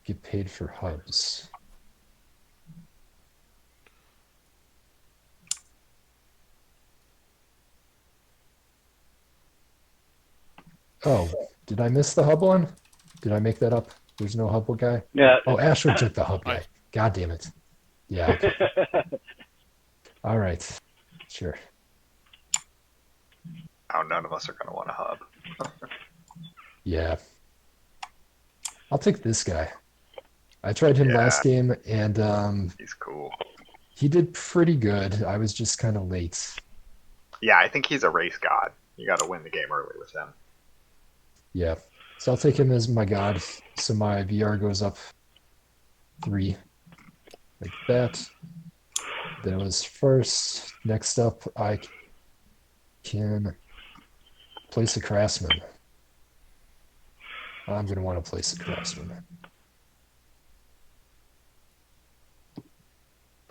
S2: Get paid for hubs. Oh, did I miss the hub one? Did I make that up? There's no hub guy?
S3: Yeah.
S2: Oh, Ashwood took the hub guy. God damn it. Yeah, okay. All right. Sure.
S5: Oh, none of us are going to want a hub.
S2: Yeah. I'll take this guy. I tried him
S5: Yeah.
S2: last game, and
S5: He's cool.
S2: he did pretty good. I was just kind of late.
S5: Yeah, I think he's a race god. You got to win the game early with him.
S2: Yeah. So I'll take him as my god. So my VR goes up 3. Like that. That was first. Next up, I can place a craftsman. I'm going to want to place a craftsman.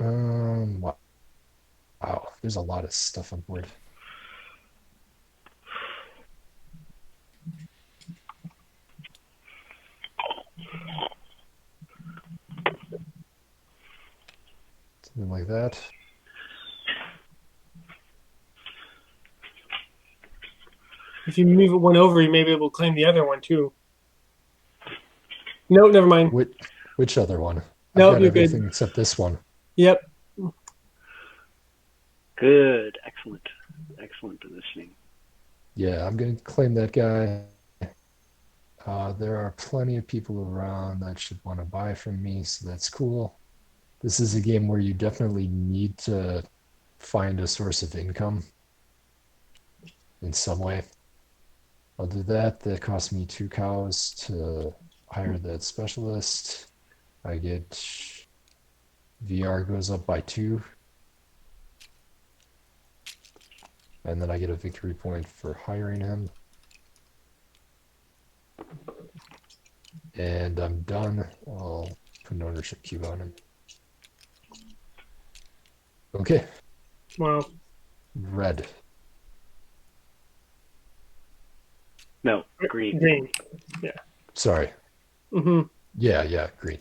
S2: Wow. Wow, there's a lot of stuff on board. Something like that.
S1: If you move one over, you may be able to claim the other one too. No, never mind.
S2: Which other one?
S1: No,
S2: I've got
S1: you're
S2: everything
S1: good.
S2: except this one.
S1: Yep.
S3: Good. Excellent. Excellent positioning.
S2: Yeah, I'm going to claim that guy. There are plenty of people around that should want to buy from me, so that's cool. This is a game where you definitely need to find a source of income in some way. I'll do that. That costs me 2 cows to hire that specialist. I get VR goes up by 2. And then I get a victory point for hiring him. And I'm done. I'll put an ownership cube on him. Okay,
S1: Wow.
S2: red.
S3: No, green.
S1: Green.
S2: Sorry.
S1: Mm-hmm.
S2: Yeah, green.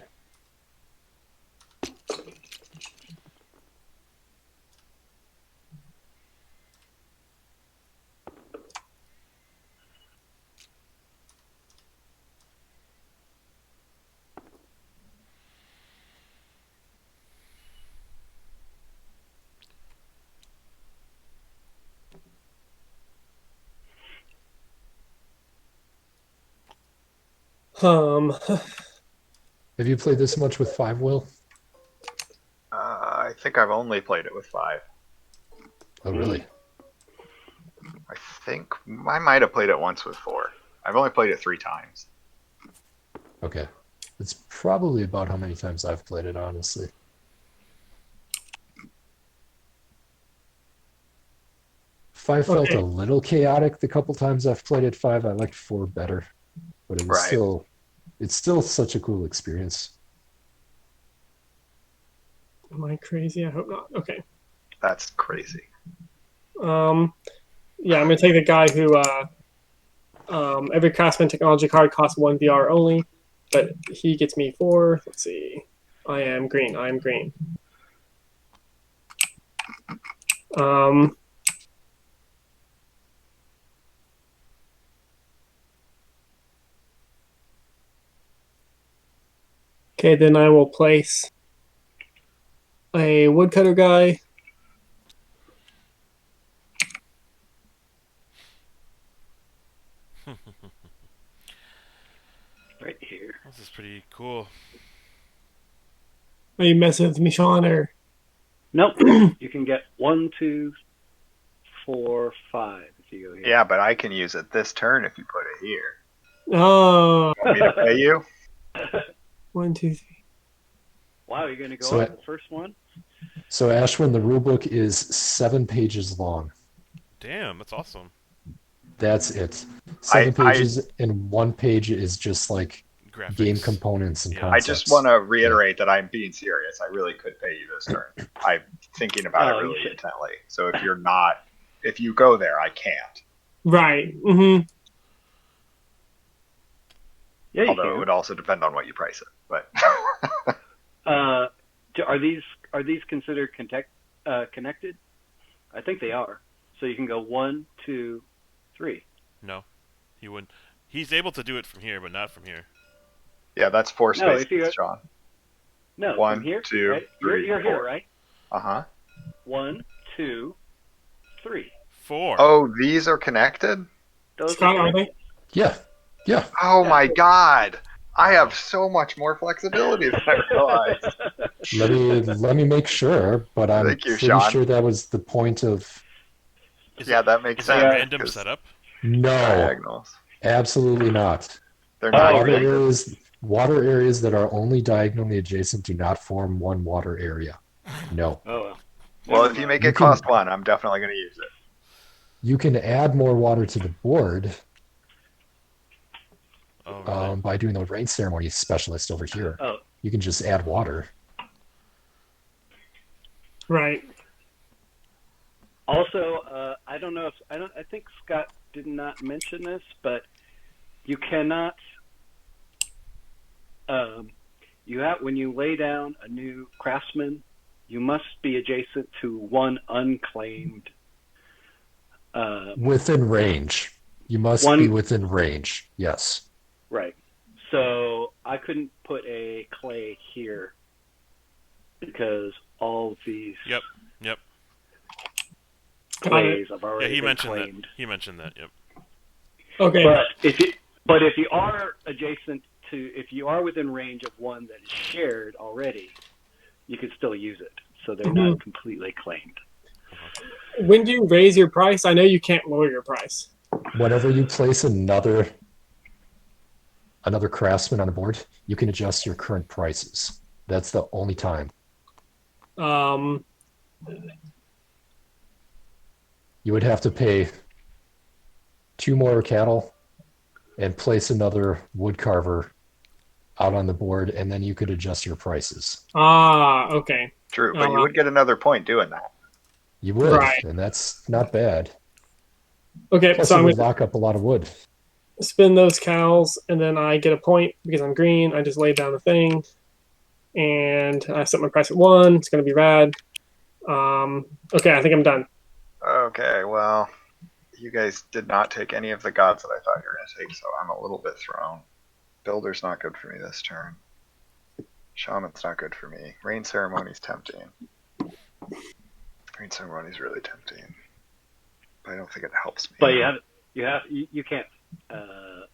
S2: Have you played this much with 5, Will?
S5: I think I've only played it with 5.
S2: Oh, really?
S5: I think I might have played it once with 4. I've only played it 3 times.
S2: Okay. It's probably about how many times I've played it, honestly. 5 felt
S1: Okay.
S2: a little chaotic the couple times I've played it. 5, I liked 4 better. But it was
S5: Right.
S2: it's still such a cool experience.
S1: Am I crazy? I hope not. Okay.
S5: That's crazy.
S1: Yeah, I'm gonna take the guy who every craftsman technology card costs 1 VR only, but he gets me 4. Let's see. I am green. I am green. Um, okay, then I will place a woodcutter guy.
S3: Right here.
S4: This is pretty cool.
S1: Are you messing with me, Sean? Or
S3: Nope. You can get 1, 2, 4, 5 if you go here.
S5: Yeah, but I can use it this turn if you put it here.
S1: oh,
S5: Want me to pay you?
S1: 1, 2, 3.
S3: Wow, you're going to go
S2: So
S3: up the first one?
S2: So, Ashwin, the rulebook is 7 pages long.
S4: Damn, that's awesome.
S2: That's it. 7
S5: I-
S2: pages, and 1 page is just like
S4: Graphics.
S2: game components and
S4: Yeah.
S5: I
S2: concepts.
S5: just want to reiterate that I'm being serious. I really could pay you this turn. I'm thinking about
S3: Oh,
S5: it
S3: you
S5: really
S3: should.
S5: intently. So if you go there, I can't.
S1: Right. Mm-hmm.
S3: Yeah, you
S5: Although it
S3: can.
S5: would also depend on what you price it. But
S3: Are these considered connected? I think they are. So you can go 1, 2, 3.
S4: No, he wouldn't. He's able to do it from here, but not from here.
S5: yeah, that's 4
S3: No,
S5: spaces,
S3: if you-
S5: Sean.
S3: No,
S5: 1,
S3: from here.
S5: 2,
S3: right?
S5: 3,
S3: You're here,
S5: 4.
S3: right?
S5: Uh-huh.
S3: 1, 2, 3.
S4: 4.
S5: Oh, these are connected?
S3: Those
S1: Scott,
S3: are
S1: are they?
S2: Yeah. Yeah.
S5: Oh
S3: Yeah.
S5: my god! I have so much more flexibility than I realized.
S2: Let me make sure, but I'm
S5: Thank you,
S2: pretty
S5: Sean.
S2: sure that was the point of
S5: Yeah, that makes
S4: Is it
S5: sense.
S4: random
S5: Because
S4: setup?
S2: no,
S5: diagonals.
S2: absolutely not.
S5: They're not
S3: Oh,
S2: Water
S3: really?
S5: connected.
S2: water areas that are only diagonally adjacent do not form one water area. No.
S3: Oh, well.
S5: Well,
S3: Never
S5: if you
S3: mind.
S5: make
S2: You
S5: it
S2: can
S5: cost 1, I'm definitely going to use it.
S2: you can add more water to the board
S4: Oh, really?
S2: by doing the rain ceremony specialist over here.
S3: Oh,
S2: You can just add water.
S1: Right.
S3: also, I don't know if I think Scott did not mention this, but you cannot. You have when you lay down a new craftsman, you must be adjacent to one unclaimed.
S2: Within range. You must be
S3: One
S2: within range. Yes.
S3: right. So I couldn't put a clay here because all of these
S4: Yep. Yep.
S3: clays have
S4: Yeah,
S3: already
S4: he
S3: been
S4: mentioned
S3: claimed.
S4: that. He mentioned that. Yep.
S1: Okay.
S3: But if you are adjacent to, if you are within range of one that is shared already, you can still use it. So they're not completely claimed.
S1: When do you raise your price? I know you can't lower your price.
S2: Whenever you place another craftsman on the board, you can adjust your current prices. That's the only time.
S1: Um,
S2: You would have to pay 2 more cattle and place another wood carver out on the board, and then you could adjust your prices.
S1: okay.
S5: True, but you would get another point doing that.
S2: You would,
S1: Right.
S2: and that's not bad.
S1: Okay,
S2: Plus,
S1: so
S2: it
S1: I'm
S2: would
S1: going
S2: lock up a lot of wood.
S1: to spin those cows, and then I get a point because I'm green. I just lay down the thing, and I set my price at 1. It's going to be rad. Okay, I think I'm done.
S5: Okay, well, you guys did not take any of the gods that I thought you were going to take, so I'm a little bit thrown. Builder's not good for me this turn. Shaman's not good for me. Rain Ceremony's tempting. Rain Ceremony's really tempting. But I don't think it helps me.
S3: But you can't.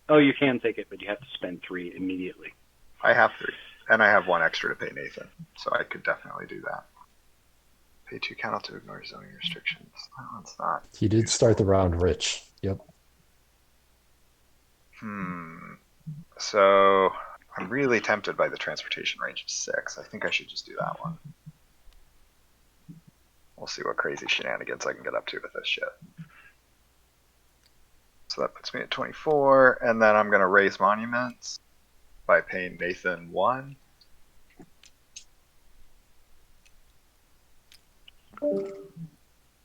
S3: You can take it, but you have to spend 3 immediately.
S5: I have 3. And I have 1 extra to pay Nathan, so I could definitely do that. Pay 2 cattle to ignore zoning restrictions. That one's not.
S2: He did start the round rich. Yep.
S5: So I'm really tempted by the transportation range of 6. I think I should just do that one. We'll see what crazy shenanigans I can get up to with this shit. So that puts me at 24, and then I'm going to raise monuments by paying Nathan 1.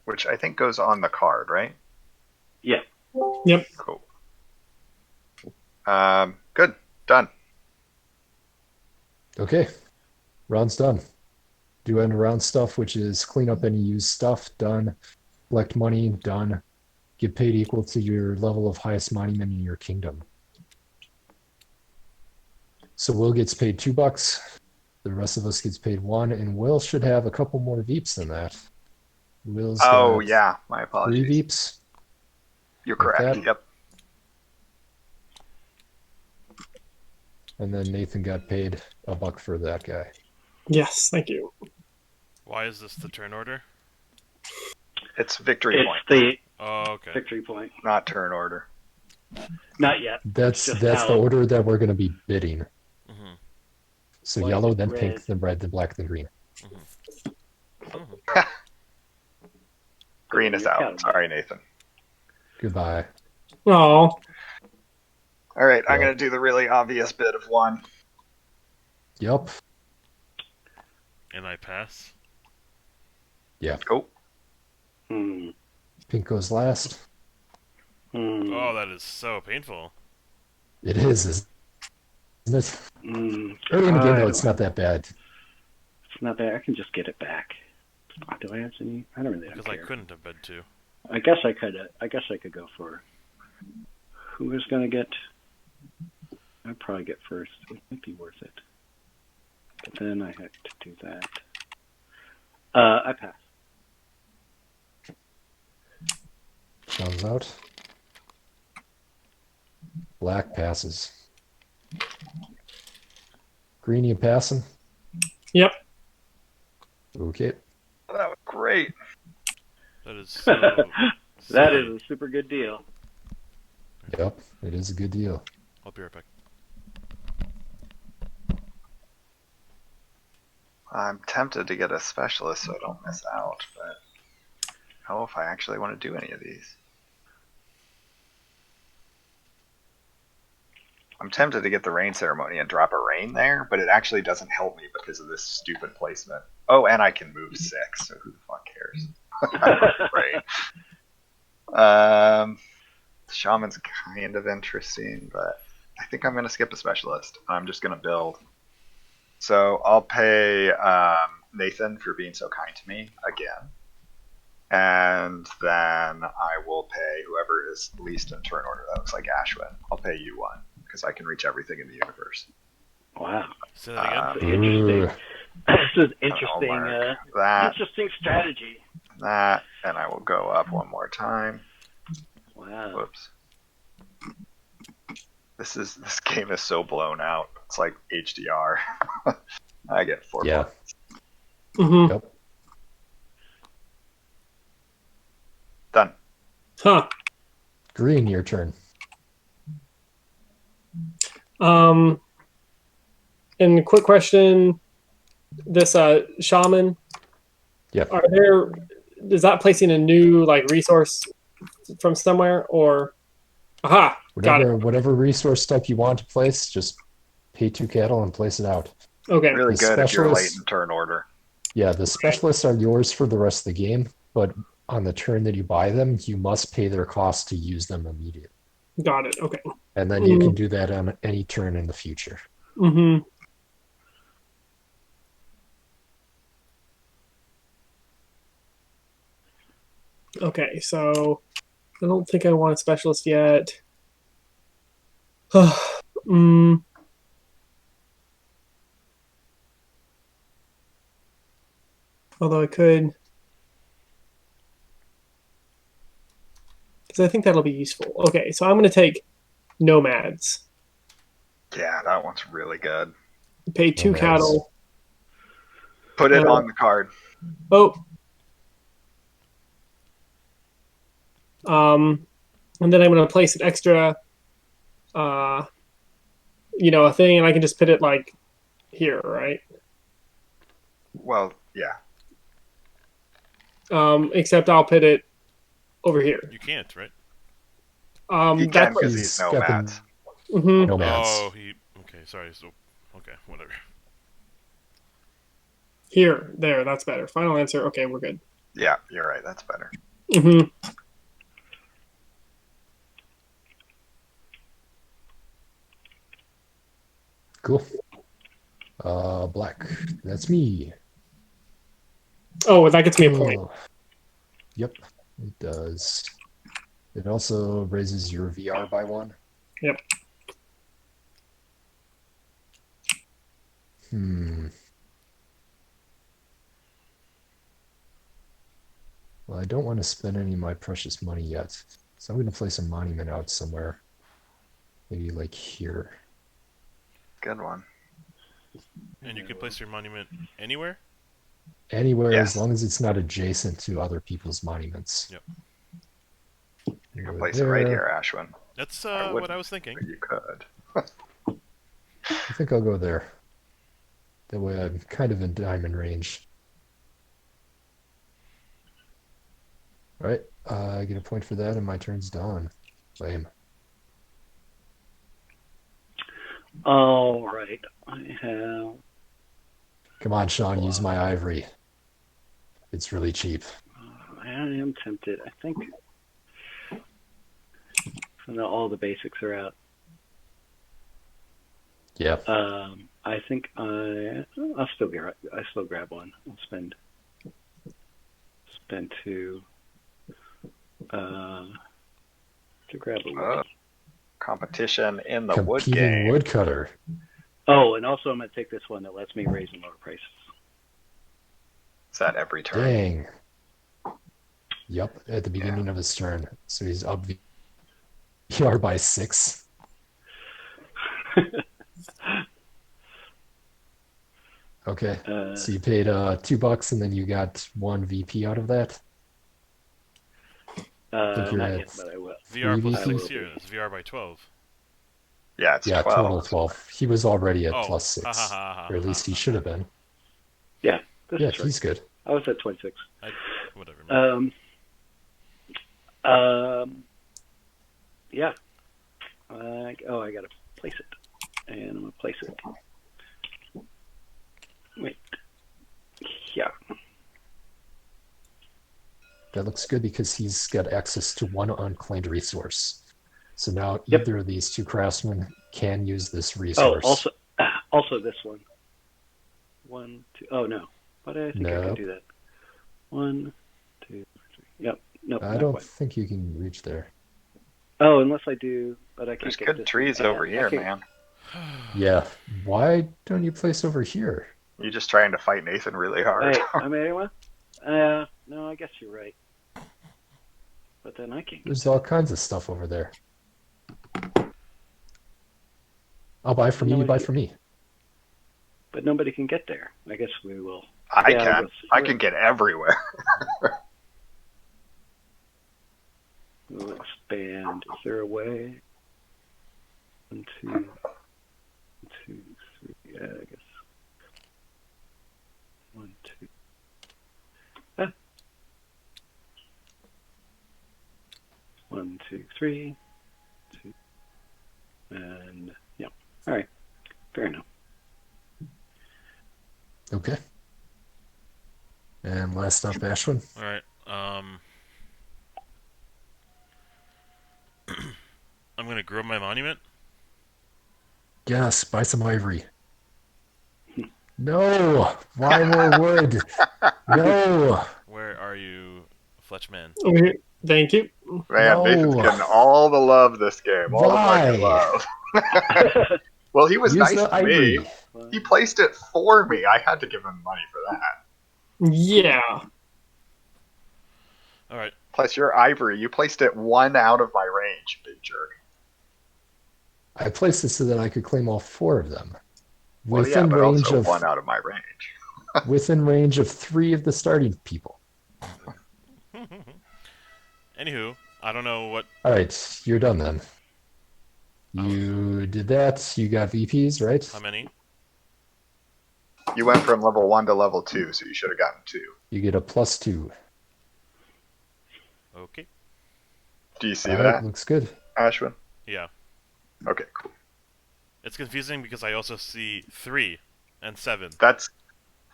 S5: Which I think goes on the card, right?
S3: Yeah.
S1: Yep.
S5: Cool. Good. Done.
S2: Okay. Round's done. Do end round stuff, which is clean up any used stuff. Done. Collect money. Done. Get paid equal to your level of highest monument in your kingdom. So Will gets paid $2. The rest of us gets paid 1, and Will should have a couple more Veeps than that. Will's
S5: Oh,
S2: got
S5: yeah. My
S2: 3
S5: apologies.
S2: Veeps.
S5: You're
S2: Like
S5: correct.
S2: that?
S5: Yep.
S2: And then Nathan got paid $1 for that guy.
S1: Yes, thank you.
S4: Why is this the turn order?
S5: It's victory
S3: It's
S5: point,
S3: the
S4: Oh, okay.
S3: victory point.
S5: not turn order.
S3: Not yet.
S2: That's
S3: Just
S2: the
S3: how-
S2: order that we're going to be bidding.
S4: Mhm.
S2: So
S3: White,
S2: yellow, then
S3: red.
S2: pink, then red, then black, then green.
S5: Green is out. Sorry, Nathan.
S2: Goodbye.
S1: Oh,
S5: All right, I'm
S2: Yeah.
S5: going to do the really obvious bit of 1.
S2: Yep.
S4: And I pass.
S5: Oh,
S3: Hmm.
S2: Pink goes last.
S4: Oh, that is so painful.
S2: It is, isn't it?
S3: Hmm.
S2: Early in the game, though, it's not that bad.
S3: It's not bad. I can just get it back. Do I have any? I don't really
S4: Because
S3: care.
S4: I couldn't have bid 2.
S3: I guess I could. I guess I could go for who is going to get. I'd probably get first. It might be worth it. But then I had to do that. I pass.
S2: comes out. Black passes. Green, you passing?
S1: Yep.
S2: Okay.
S5: That was great.
S4: That is so.
S3: That
S4: silly.
S3: is a super good deal.
S2: Yep, it is a good deal.
S4: I'll be right back.
S5: I'm tempted to get a specialist so I don't miss out, but I don't know if I actually want to do any of these. I'm tempted to get the rain ceremony and drop a rain there, but it actually doesn't help me because of this stupid placement. Oh, and I can move 6, so who the fuck cares? Right. Shaman's kind of interesting, but I think I'm going to skip a specialist. I'm just going to build. So I'll pay Nathan for being so kind to me again. And then I will pay whoever is least in turn order. That looks like Ashwin. I'll pay you 1 because I can reach everything in the universe.
S3: Wow.
S4: Say that again.
S2: Ooh.
S3: This is
S5: I'll
S3: interesting.
S5: mark that,
S3: Interesting strategy.
S5: that, and I will go up one more time.
S3: Wow.
S5: Whoops. This game is so blown out. It's like HDR. I get 4
S2: Yeah.
S5: points.
S1: Mm-hmm.
S2: Yep.
S5: Done.
S1: Huh.
S2: Green, your turn.
S1: And a quick question: this shaman,
S2: Yep.
S1: is that placing a new like resource from somewhere or? Aha, got it.
S2: Whatever resource type you want to place, just pay 2 cattle and place it out.
S1: Okay.
S5: Really
S2: The
S5: good if you're late
S2: specialist-
S5: in turn order.
S2: Yeah, the specialists are yours for the rest of the game, but on the turn that you buy them, you must pay their cost to use them immediately.
S1: Got it. Okay.
S2: And then you can do that on any turn in the future.
S1: Mm-hmm. Okay, so I don't think I want a specialist yet. mm, although I could, because I think that'll be useful. Okay, so I'm going to take nomads.
S5: Yeah, that one's really good.
S1: Pay 2
S2: Nomads.
S1: cattle.
S5: Put it on the card.
S1: Oh. And then I'm going to place an extra, a thing, and I can just put it like here, right?
S5: Well, yeah.
S1: Except I'll put it over here.
S4: You can't, right?
S5: He can because he's
S2: got the
S5: nomads.
S1: Mm-hmm.
S2: nomads.
S4: Oh, okay, sorry. So, okay, whatever.
S1: Here, there, that's better. Final answer. Okay, we're good.
S5: Yeah, you're right. That's better.
S1: Mm-hmm.
S2: Cool. Black. That's me.
S1: Oh, that gets me a point.
S2: Oh. Yep, it does. It also raises your VR by 1.
S1: Yep.
S2: Well, I don't want to spend any of my precious money yet, so I'm going to place a monument out somewhere. Maybe like here.
S5: Good one.
S4: And you can place your monument anywhere?
S2: Anywhere,
S5: Yes.
S2: as long as it's not adjacent to other people's monuments.
S4: Yep.
S5: You can place it right here, Ashwin.
S4: That's
S5: I
S4: what
S5: wouldn't,
S4: I was thinking.
S5: but you could.
S2: I think I'll go there. That way I'm kind of in diamond range. Alright, I get a point for that and my turn's done. Lame.
S3: All right. I have.
S2: Come on, Sean, use my ivory. It's really cheap.
S3: I am tempted. I think. So now all the basics are out.
S2: Yeah.
S3: I think I'll still grab one. I'll spend 2 to grab a wood.
S5: Competition in the wood
S2: Competing
S5: game.
S2: woodcutter.
S3: Oh, and also I'm gonna take this one that lets me raise and lower prices.
S5: Is that every turn?
S2: Dang. Yep, at the beginning of his turn. So he's up VR by 6. Okay. So you paid $2 and then you got 1 VP out of that. I think you're
S3: not
S2: at
S3: yet, but I will.
S4: VR plus
S2: 3 VP?
S4: 6 here. It's VR by 12.
S5: Yeah, it's
S2: Yeah,
S5: 12.
S2: total 12. He was already at
S4: Oh,
S2: plus
S4: ha ha
S2: 6.
S4: ha
S2: Or at least he should have been.
S3: Yeah, this
S2: Yeah,
S3: is right.
S2: he's good.
S3: I was at 26.
S4: Whatever, man.
S3: Yeah. I gotta place it, and I'm gonna place it. Wait. Yeah.
S2: That looks good because he's got access to 1 unclaimed resource. So now
S3: Yep.
S2: either of these 2 craftsmen can use this
S3: Oh,
S2: resource.
S3: also this one. 1, 2. Oh no, but I think I can
S2: Nope.
S3: do that. 1, 2, 3. Yep. Nope.
S2: I
S3: not
S2: don't
S3: quite.
S2: think you can reach there.
S3: Oh, unless I do, but I can't
S5: There's
S3: get
S5: good
S3: this
S5: trees
S3: one.
S5: over
S3: I
S5: here,
S3: can't-
S5: man.
S2: Yeah. Why don't you place over here?
S5: You're just trying to fight Nathan really hard.
S3: Hey, I mean, anyone? No, I guess you're right. But then I can't get
S2: There's all kinds of stuff over there. I'll buy from you, you buy from me.
S3: But nobody can get there. I guess we will.
S5: I
S3: Yeah,
S5: can.
S3: we'll see.
S5: I can get everywhere.
S3: We'll expand. Is there a way? 1, 2, 2, 3. Yeah, I guess. 1, 2. Ah. 1, 2, 3. 2. And yeah. All right. Fair enough.
S2: Okay. And last up, Ashwin.
S4: All right. I'm gonna grow my monument.
S2: Yes, buy some ivory. No! Why more wood? No!
S4: Where are you, Fletchman?
S1: Over here. Thank you.
S5: Man,
S2: No.
S5: Nathan's getting all the love this game. All the fucking
S2: Why?
S5: love. Well, he was
S2: Use
S5: nice
S2: the
S5: to me.
S2: ivory.
S5: He placed it for me. I had to give him money for that.
S1: Yeah.
S4: All right.
S5: Plus, your ivory, you placed it 1 out of my range, big jerk.
S2: I placed it so that I could claim all 4 of them.
S5: Well, yeah,
S2: Within
S5: but
S2: range
S5: also
S2: of
S5: 1 out of my range.
S2: within range of 3 of the starting people.
S4: Anywho, I don't know what.
S2: All right, you're done then. You did that. You got VPs, right?
S4: How many?
S5: You went from level 1 to level 2, so you should have gotten 2.
S2: You get a +2.
S4: Okay.
S5: Do you see
S2: All right,
S5: that,
S2: looks good.
S5: Ashwin?
S4: Yeah.
S5: Okay, cool.
S4: It's confusing because I also see 3 and 7.
S5: That's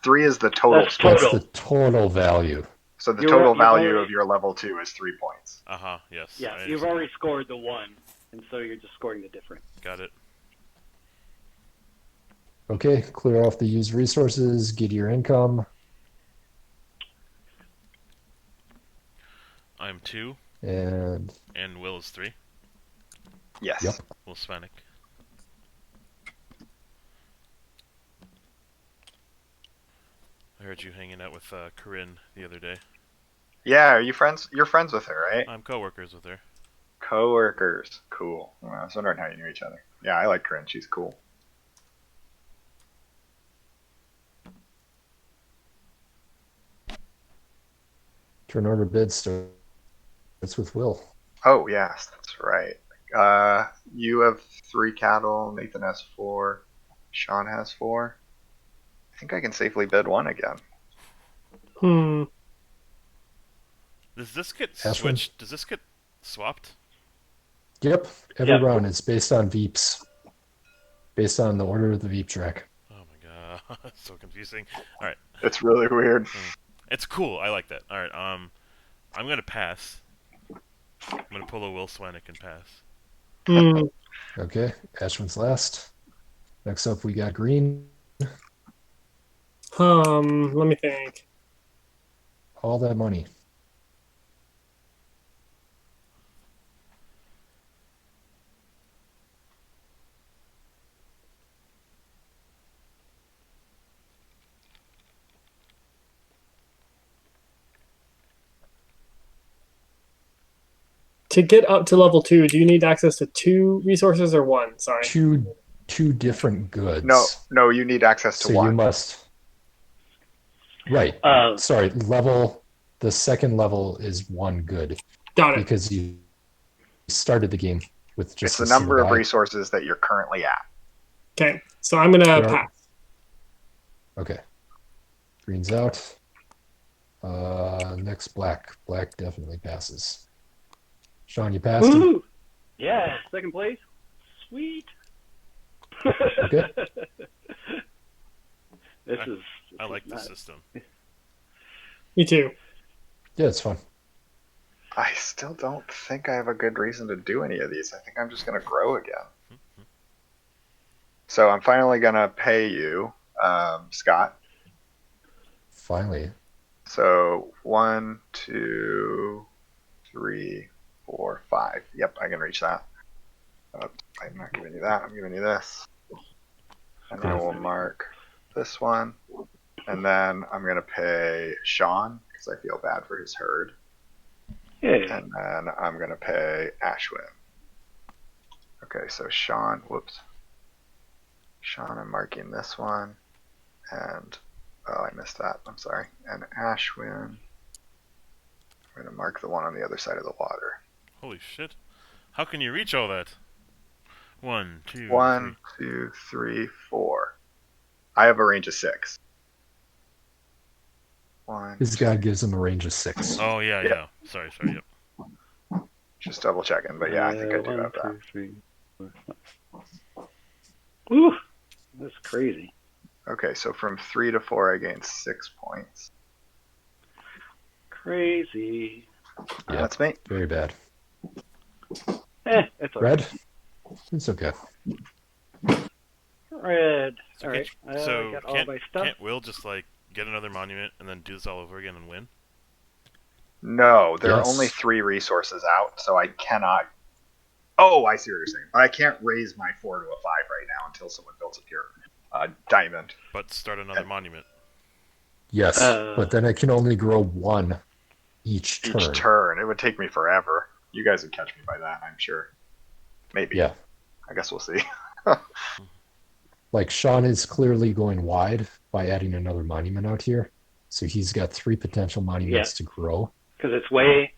S5: 3 is the total
S3: That's
S5: score.
S2: That's
S3: total.
S2: the total value.
S5: So the
S3: You're
S5: total
S3: right, you've
S5: value
S3: already-
S5: of your level 2 is 3 points.
S4: Uh huh. Yes.
S3: Yeah,
S4: I
S3: you've
S4: understand.
S3: already scored the 1, and so you're just scoring the difference.
S4: Got it.
S2: Okay, clear off the used resources, get your income,
S4: I'm 2,
S2: and
S4: and Will is 3.
S5: Yes.
S2: Yep.
S4: Will Spanik. I heard you hanging out with Corinne the other day.
S5: Yeah, are you friends? You're friends with her, right?
S4: I'm co-workers with her.
S5: Co-workers. Cool. Well, I was wondering how you knew each other. Yeah, I like Corinne. She's cool.
S2: turn order bid starts with Will.
S5: Oh, yes, that's right. You have 3 cattle. Nathan has 4. Sean has 4. I think I can safely bid 1 again.
S1: Hmm.
S4: Does this get
S2: Ashwin?
S4: switched? Does this get swapped?
S2: Yep, every
S3: Yep.
S2: round is based on VEEPs. Based on the order of the VEEP track.
S4: Oh my god, it's so confusing. All right,
S5: It's really weird.
S4: it's cool. I like that. All right, I'm gonna pass. I'm gonna pull a Will Swanick and pass.
S1: Hmm.
S2: Okay, Ashwin's last. Next up, we got green.
S1: Let me think.
S2: All that money.
S1: To get up to level 2, do you need access to 2 resources or 1? Sorry.
S2: Two different
S5: No,
S2: goods.
S5: no, you need access to
S2: So you
S5: one.
S2: must. Right. Sorry. The second level is 1 good
S1: Got it.
S2: because you started the game with just
S5: It's the
S2: a
S5: number
S2: single
S5: of
S2: die.
S5: resources that you're currently at.
S1: Okay, so I'm gonna
S2: There are-
S1: pass.
S2: Okay. Green's out. Next black. Black definitely passes. Sean, you passed him.
S3: Woo! Yeah, second place. Sweet.
S2: Okay.
S4: I like the
S3: nuts.
S4: system.
S1: Me too.
S2: Yeah, it's fun.
S5: I still don't think I have a good reason to do any of these. I think I'm just going to grow again. So I'm finally going to pay you, Scott.
S2: Finally.
S5: So 1, 2, 3, 4, 5. Yep, I can reach that. I'm not giving you that. I'm giving you this. And I will mark this one. And then I'm going to pay Sean because I feel bad for his herd.
S3: Hey.
S5: And then I'm going to pay Ashwin. Okay, so Sean, Sean, I'm marking this one. And, oh, I missed that. I'm sorry. And Ashwin, I'm going to mark the one on the other side of the water.
S4: Holy shit! How can you reach all that? 1, 2,
S5: 1,
S4: 3.
S5: 2, 3, 4. I have a range of 6.
S2: His god gives him a range of 6.
S4: Oh yeah,
S5: Yeah.
S4: yeah. Sorry. Yep.
S5: Just double checking, but yeah, I think I do
S3: 1,
S5: have that.
S3: 2, 3, 4, 5. Woo! That's crazy.
S5: Okay, so from 3 to 4, I gained 6 points.
S3: Crazy.
S2: Yeah.
S5: That's me.
S2: Very bad.
S3: It's okay.
S2: Red? It's okay.
S3: Red.
S4: So,
S3: All right.
S4: so
S3: got all my stuff.
S4: can't Will just like get another monument and then do this all over again and win?
S5: No, there are
S2: Yes.
S5: only 3 resources out, so I cannot. Oh, I see what you're saying. I can't raise my 4 to a 5 right now until someone builds a pure diamond.
S4: But start another monument.
S2: Yes, but then it can only grow 1 each turn.
S5: Each turn. It would take me forever. You guys would catch me by that, I'm sure. Maybe.
S2: Yeah.
S5: I guess we'll see.
S2: Like Sean is clearly going wide by adding another monument out here. So he's got 3 potential monuments to grow.
S3: Because it's way.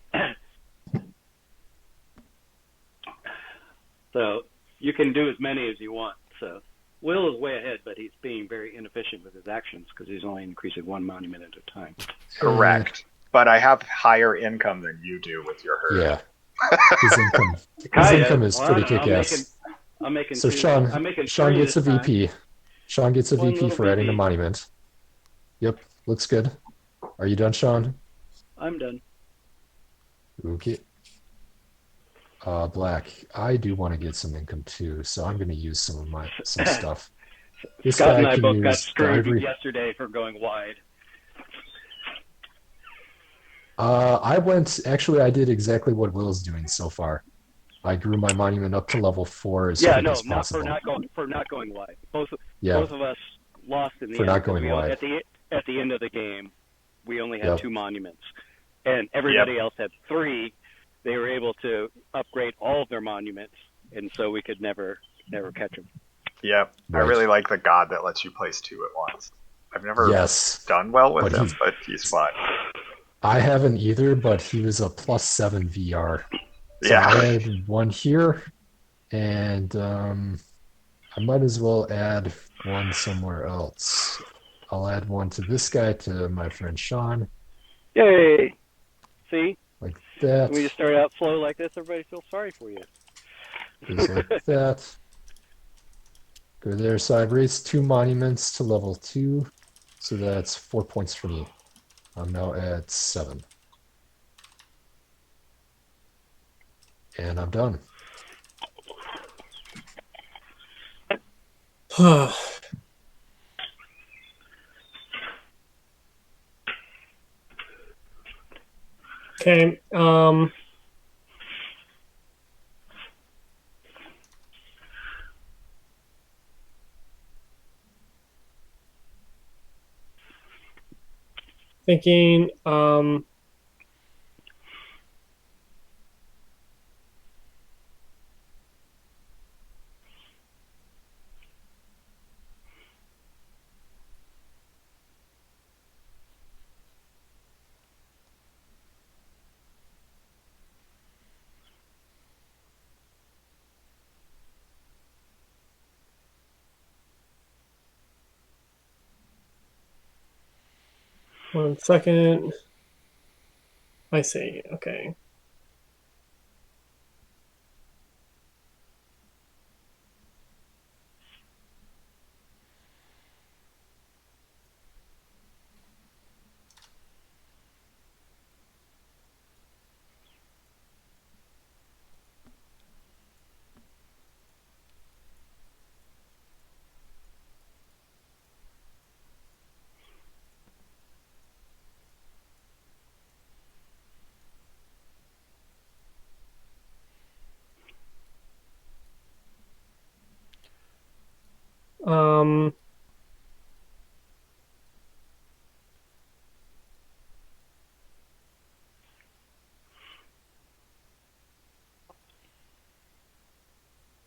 S3: So you can do as many as you want. So Will is way ahead, but he's being very inefficient with his actions because he's only increasing 1 monument at a time.
S5: Correct. But I have higher income than you do with your herd.
S2: Yeah. His income is pretty kick-ass.
S3: I'm making
S2: So
S3: two,
S2: Sean
S3: I'm making
S2: Sean
S3: 3
S2: gets a
S3: this time.
S2: VP. Sean gets a
S3: One
S2: VP
S3: little
S2: for adding a
S3: VP.
S2: monument. Yep, looks good. Are you done, Sean?
S3: I'm done.
S2: Okay. Black. I do want to get some income too, so I'm going to use some stuff. This
S3: Scott and
S2: guy
S3: I
S2: can
S3: both got
S2: use the
S3: screwed
S2: ivory.
S3: yesterday for going wide.
S2: I did exactly what Will's doing so far. I grew my monument up to level 4 as quick as
S3: Not
S2: possible.
S3: for not going wide. Both
S2: Yeah,
S3: of us lost in the
S2: for
S3: end.
S2: not going wide.
S3: At the end of the game, we only had
S2: Yep.
S3: 2 monuments, and everybody else had 3. They were able to upgrade all of their monuments, and so we could never catch them.
S5: Yep. I
S2: Right.
S5: really like the god that lets you place 2 at once. I've never
S2: Yes.
S5: done well with
S2: But
S5: him, but he's fun.
S2: I haven't either, but he was a +7 VR. So
S5: Yeah.
S2: I added 1 here, and I might as well add 1 somewhere else. I'll add 1 to this guy, to my friend Sean,
S3: Yay! See,
S2: like that.
S3: when you start out slow like this, everybody feels sorry for you.
S2: Goes like that. Go there. So I've raised 2 monuments to level 2, so that's 4 points for me. I'm now at 7. And I'm done.
S1: Okay. Thinking. 1 second. I see. Okay. Um,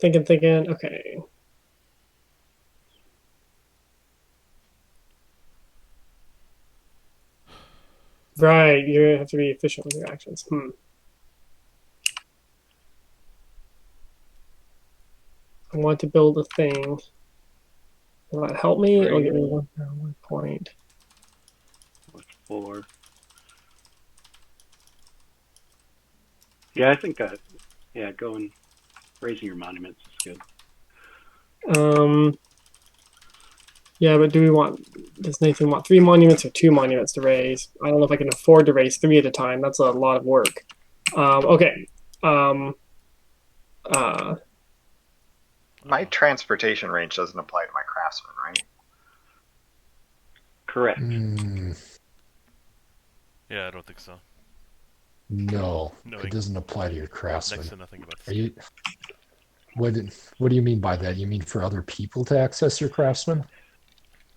S1: thinking. Okay. Right, you have to be efficient with your actions. I want to build a thing. Will that help me? It'll
S3: Three.
S1: get me 1 point.
S3: What's 4? Yeah, I think going raising your monuments is good.
S1: Yeah, but does Nathan want 3 monuments or 2 monuments to raise? I don't know if I can afford to raise 3 at a time. That's a lot of work. Okay. Uh,
S5: My transportation range doesn't apply to my craftsman, right?
S3: Correct.
S4: Yeah, I don't think so.
S2: No,
S4: Knowing
S2: it doesn't apply to your
S4: next
S2: craftsman.
S4: to nothing about
S2: Are
S4: this.
S2: you? What do you mean by that? You mean for other people to access your craftsman?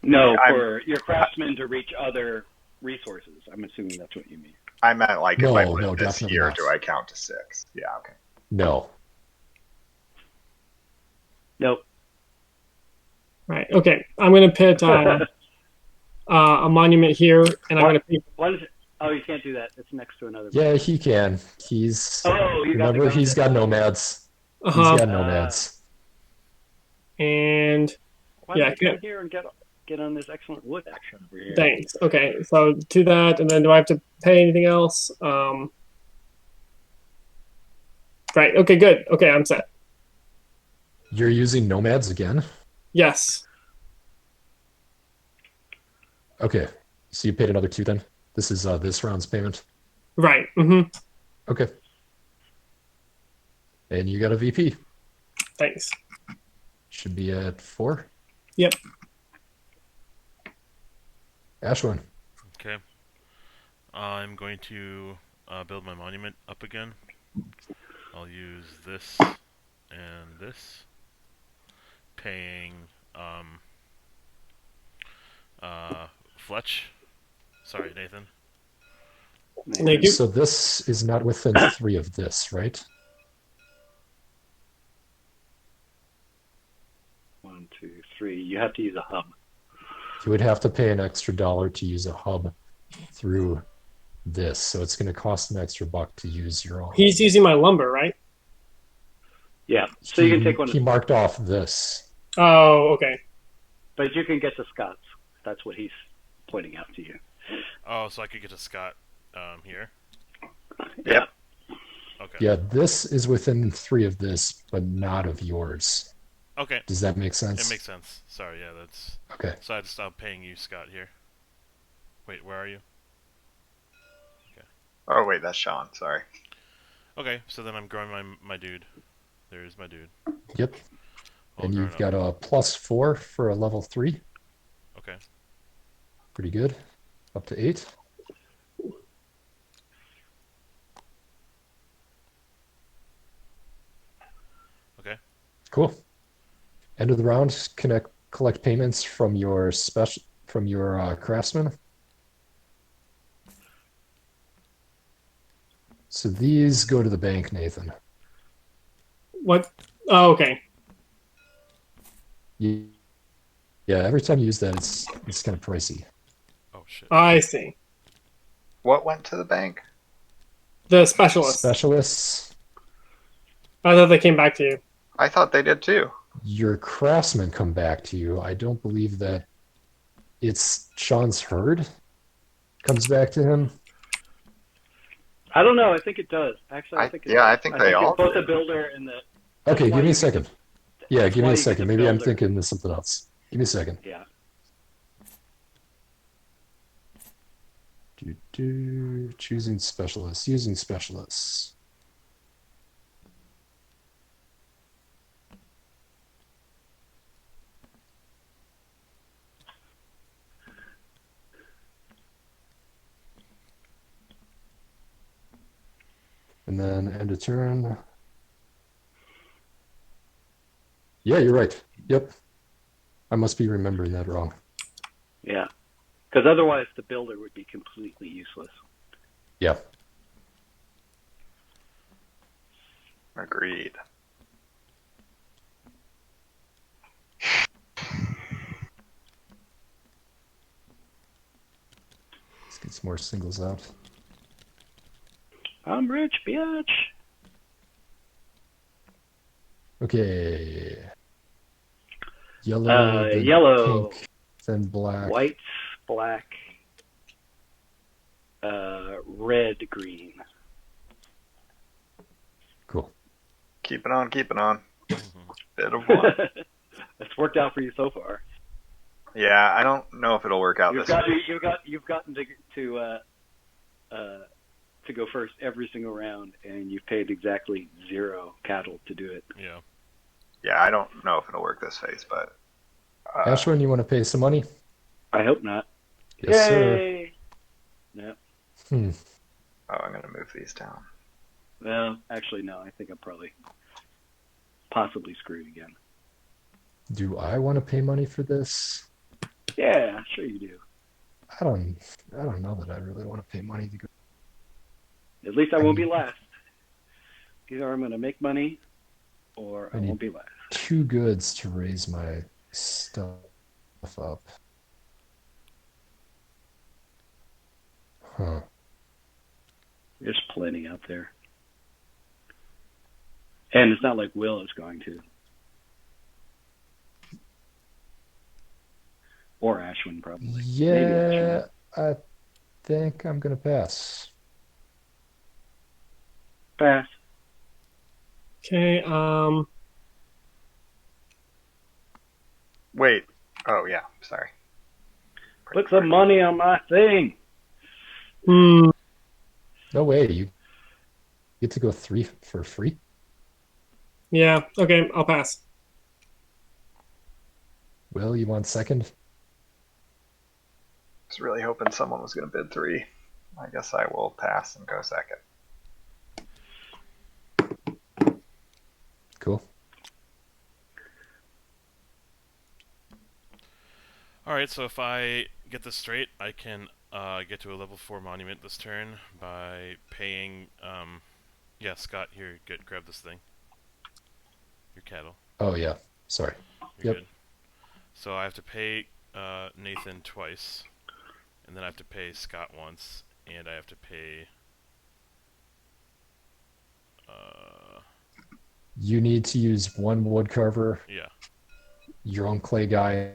S3: No,
S5: I'm-
S3: for your craftsmen to reach other resources. I'm assuming that's what you mean.
S5: I meant like if I
S2: No,
S5: put
S2: no,
S5: this
S2: definitely
S5: here,
S2: not.
S5: do I count to 6? Yeah, okay.
S2: No.
S3: Nope.
S1: right. Okay. I'm going to put a monument here, and I'm going to pay.
S3: What is it? Oh, you can't do that. It's next to another.
S2: Yeah, he can. He's
S3: Oh, you got the
S2: remember he's got nomads. He's got nomads.
S1: And
S3: Why
S1: yeah,
S3: don't you come here and get on this excellent wood action over here?
S1: thanks. Okay, so do that, and then do I have to pay anything else? Right. Okay. Good. Okay, I'm set.
S2: You're using nomads again?
S1: Yes.
S2: Okay. So you paid another 2 then? This is this round's payment.
S1: Right.
S2: Okay. And you got a VP.
S1: Thanks.
S2: Should be at 4.
S1: Yep.
S2: Ashwin.
S4: Okay. I'm going to build my monument up again. I'll use this and this. Paying Fletch. Sorry, Nathan.
S1: Thank you.
S2: So this is not within 3 of this, right?
S3: 1, 2, 3. You have to use a hub.
S2: You would have to pay an extra $1 to use a hub through this, so it's going to cost an extra $1 to use your own.
S1: He's using my lumber, right?
S3: Yeah. So you can take one.
S2: He marked off this.
S1: Oh, okay.
S3: But you can get to Scott's. That's what he's pointing out to you.
S4: Oh, so I could get to Scott here.
S5: Yep.
S4: Okay.
S2: Yeah, this is within 3 of this, but not of yours.
S4: Okay.
S2: Does that make sense?
S4: It makes sense. Sorry, yeah, that's...
S2: Okay.
S4: So I had to stop paying you, Scott, here. Wait, where are you?
S5: Oh, wait, that's Sean. Sorry.
S4: Okay, so then I'm growing my dude. There's my dude.
S2: Yep.
S4: All
S2: And
S4: grown
S2: you've
S4: up.
S2: got a +4 for a level 3.
S4: Okay.
S2: Pretty good. Up to 8.
S4: Okay.
S2: Cool. End of the round. Collect payments from your craftsman. So these go to the bank, Nathan.
S1: What? Oh, okay.
S2: Yeah, every time you use that, it's kind of pricey.
S4: Oh, shit.
S1: I see.
S5: What went to the bank?
S1: The specialist.
S2: Specialists,
S1: I thought they came back to you.
S5: I thought they did too.
S2: your craftsmen come back to you. I don't believe that it's Sean's herd. comes back to him.
S3: I don't know. I think it does. Actually, I think it does.
S5: I think they all
S3: both
S5: do.
S3: the builder and the. That's
S2: Okay,
S3: why
S2: give me
S3: you
S2: a
S3: get
S2: second.
S3: the-
S2: Yeah,
S3: that's
S2: give me
S3: why
S2: a
S3: you get
S2: second.
S3: the
S2: Maybe I'm
S3: builder.
S2: thinking of something else. Give me a second.
S3: Yeah.
S2: Choosing specialists, using specialists. And then end of turn. Yeah, you're right. Yep. I must be remembering that wrong.
S3: Yeah. Because otherwise, the builder would be completely useless.
S2: Yeah.
S5: Agreed.
S2: Let's get some more singles out.
S3: I'm rich, bitch.
S2: Okay. Yellow, then
S3: Yellow,
S2: pink, then black.
S3: white, black, red, green.
S2: Cool.
S5: Keep it on, keep it on.
S4: Mhm.
S5: Bit of one.
S3: It's worked out for you so far.
S5: Yeah, I don't know if it'll work out
S3: You've
S5: this
S3: got
S5: way.
S3: you've gotten to go first every single round, and you've paid exactly 0 cattle to do it.
S4: Yeah.
S5: Yeah, I don't know if it'll work this phase, but
S2: Ashwin, you want to pay some money?
S3: I hope not.
S2: Yes, sir.
S3: Yay! No.
S2: Hmm.
S5: I'm gonna move these down.
S3: Well, actually, no. I think I'm probably possibly screwed again.
S2: Do I want to pay money for this?
S3: Yeah, sure you do.
S2: I don't know that I really want to pay money to go.
S3: At least I won't be last. Either I'm going to make money, or I
S2: I need-
S3: won't be last.
S2: 2 goods to raise my stuff up. Huh.
S3: There's plenty out there, and it's not like Will is going to, or Ashwin probably. Maybe
S2: Yeah,
S3: Ashwin.
S2: I think I'm gonna pass.
S3: Pass.
S1: Okay.
S5: Wait. Oh yeah, sorry.
S3: Put some money on my thing.
S1: Hmm.
S2: No way, you get to go 3 for free?
S1: Yeah. Okay. I'll pass.
S2: Will, you want second?
S5: Was really hoping someone was gonna bid 3. I guess I will pass and go second.
S2: Cool.
S4: Alright, so if I get this straight, I can get to a level 4 monument this turn by paying, yeah, Scott, here, grab this thing. Your cattle.
S2: Oh yeah, sorry.
S4: You're
S2: Yep.
S4: good. So I have to pay Nathan twice, and then I have to pay Scott once, and I have to pay...
S2: You need to use 1 wood carver,
S4: yeah.
S2: your own clay guy,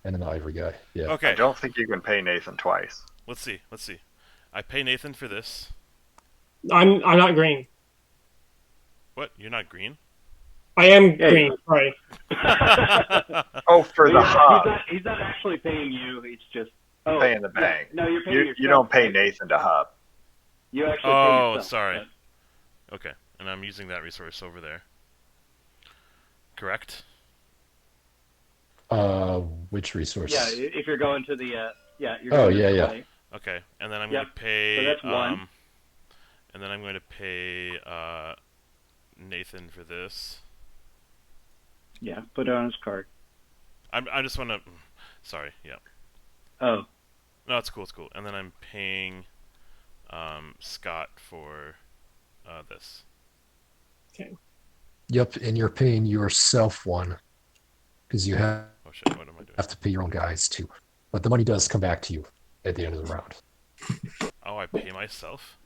S2: and an ivory guy. Yeah.
S4: Okay,
S5: I don't think you can pay Nathan twice.
S4: let's see. I pay Nathan for this.
S1: I'm not green.
S4: What? You're not green?
S1: I am
S3: Yeah,
S1: green. Sorry.
S5: Oh, for the hub,
S3: He's not actually paying you. He's just
S5: paying the bank.
S3: No, you're paying yourself.
S5: You don't pay
S3: right?
S5: Nathan to hub.
S3: You actually
S4: Oh,
S3: pay yourself.
S4: sorry. Okay, and I'm using that resource over there. Correct?
S2: Which resource?
S3: Yeah, if you're going to the you're
S2: Oh,
S3: going to
S2: yeah,
S3: the
S2: yeah.
S3: clay.
S4: Okay, and then I'm
S3: Yep.
S4: going to pay...
S3: So that's 1.
S4: And then I'm going to pay Nathan for this.
S3: Yeah, put it on his card.
S4: I just want to... Sorry, yeah.
S3: Oh,
S4: No, it's cool, it's cool. And then I'm paying Scott for this.
S2: Yep, and you're paying yourself 1 because you have
S4: Oh shit, what am I doing?
S2: to pay your own guys too. But the money does come back to you at the end of the round.
S4: Oh, I pay myself?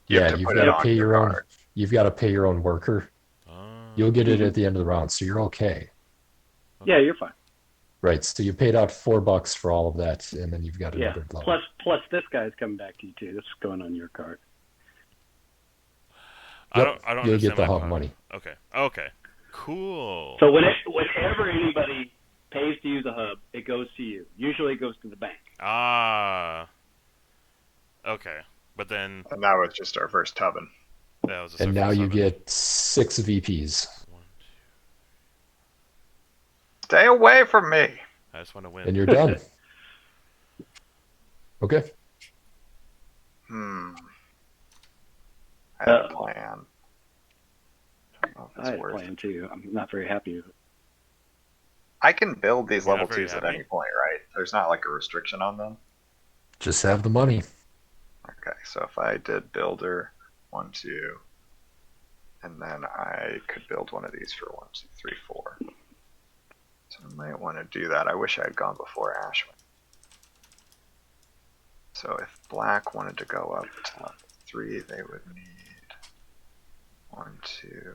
S5: You have
S2: Yeah,
S5: to
S2: you've
S5: put
S2: got
S5: it
S2: to
S5: on
S2: pay your own.
S5: card.
S2: You've got to pay your own worker.
S4: Oh.
S2: You'll get it at the end of the round, so you're okay.
S3: yeah, you're fine.
S2: Right. So you paid out $4 for all of that, and then you've got
S3: Yeah.
S2: another level.
S3: Plus this guy's coming back to you too. This is going on your card.
S2: Yep,
S4: I don't
S2: you'll get
S4: understand
S2: the
S4: my
S2: hub
S4: part.
S2: money.
S4: Okay. Okay. Cool.
S3: So whenever anybody pays to use a hub, it goes to you. Usually it goes to the bank.
S4: Ah. Okay. But then
S5: And now it's just our first tubbing.
S4: that was a
S2: And
S4: surface
S2: now you
S4: summon.
S2: get 6 VPs,
S4: One, two.
S5: Stay away from me.
S4: I just want to win.
S2: and you're done. Okay.
S5: I have a plan. Don't know if
S3: I
S5: it's
S3: had a
S5: worth
S3: plan
S5: it.
S3: too. I'm not very happy with it.
S5: I can build these
S4: You're
S5: level
S4: not very
S5: 2s at
S4: happy?
S5: any point, right? There's not like a restriction on them.
S2: Just have the money.
S5: Okay, so if I did builder 1, 2, and then I could build one of these for 1, 2, 3, 4. So I might want to do that. I wish I had gone before Ashwin. So if black wanted to go up to level 3, they would need 1, 2.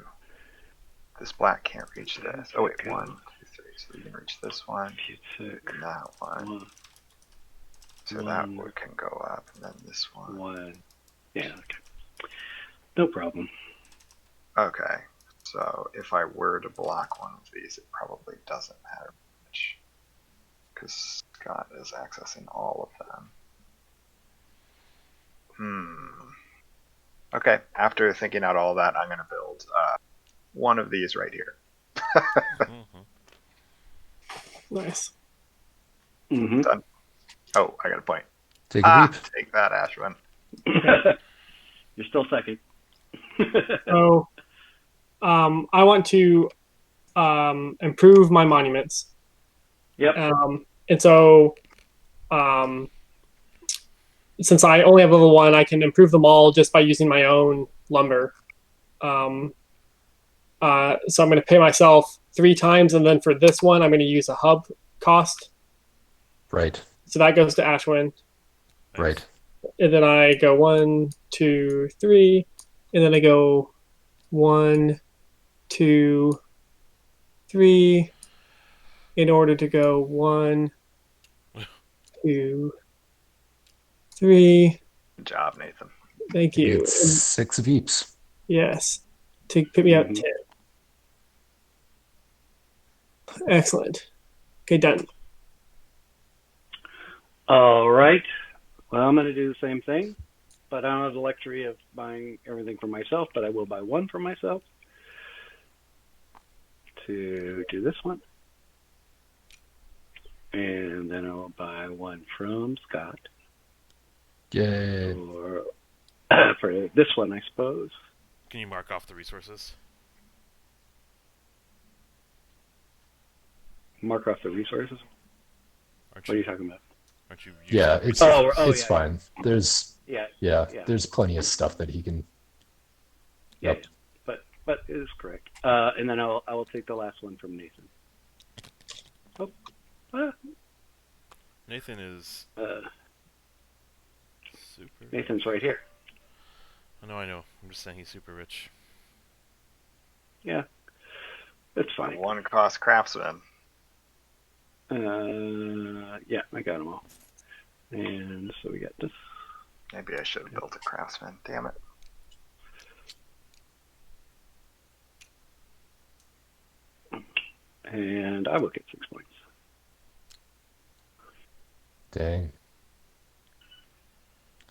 S5: This black can't reach this. Oh wait, 1, 2, 3. So you can reach this one and that one. So that one can go up, and then this one.
S3: Yeah. Okay. No problem.
S5: Okay, so if I were to block one of these, it probably doesn't matter much, because Scott is accessing all of them. Okay, after thinking out all that, I'm going to build one of these right here.
S1: Nice.
S3: Mm-hmm.
S5: Done. Oh, I got a point.
S2: Take a leap.
S5: Take that, Ashwin.
S3: You're still second.
S1: So, I want to improve my monuments.
S3: Yep.
S1: And so, since I only have level 1, I can improve them all just by using my own lumber. So I'm going to pay myself 3 times, and then for this one, I'm going to use a hub cost.
S2: Right.
S1: So that goes to Ashwin.
S2: Right.
S1: And then I go 1, 2, 3, and then I go 1, 2, 3, in order to go 1, 2, 3.
S5: Good job, Nathan.
S1: Thank
S2: You
S1: you.
S2: get 6 VPs.
S1: Yes, to put me up 10. Excellent. Okay, done.
S3: All right. Well, I'm going to do the same thing, but I don't have the luxury of buying everything for myself, but I will buy one for myself to do this one. And then I'll buy one from Scott
S2: Yay.
S3: for this one, I suppose.
S4: Can you mark off the resources?
S3: Mark off the resources?
S4: Aren't
S3: What are
S4: you?
S3: you talking about?
S4: Aren't you?
S2: Yeah,
S4: using
S2: it's
S3: yeah.
S2: fine. There's
S3: Yeah.
S2: there's plenty of stuff that he can.
S3: Yeah,
S2: Yep.
S3: but it is correct. And then I will take the last one from Nathan.
S4: Nathan is super.
S3: Nathan's right here.
S4: I know. I'm just saying he's super rich.
S3: Yeah, it's fine.
S5: One cost craftsman.
S3: Yeah, I got them all. And so we got this.
S5: Maybe I should have built a craftsman. Damn it.
S3: And I will get 6 points.
S2: Dang.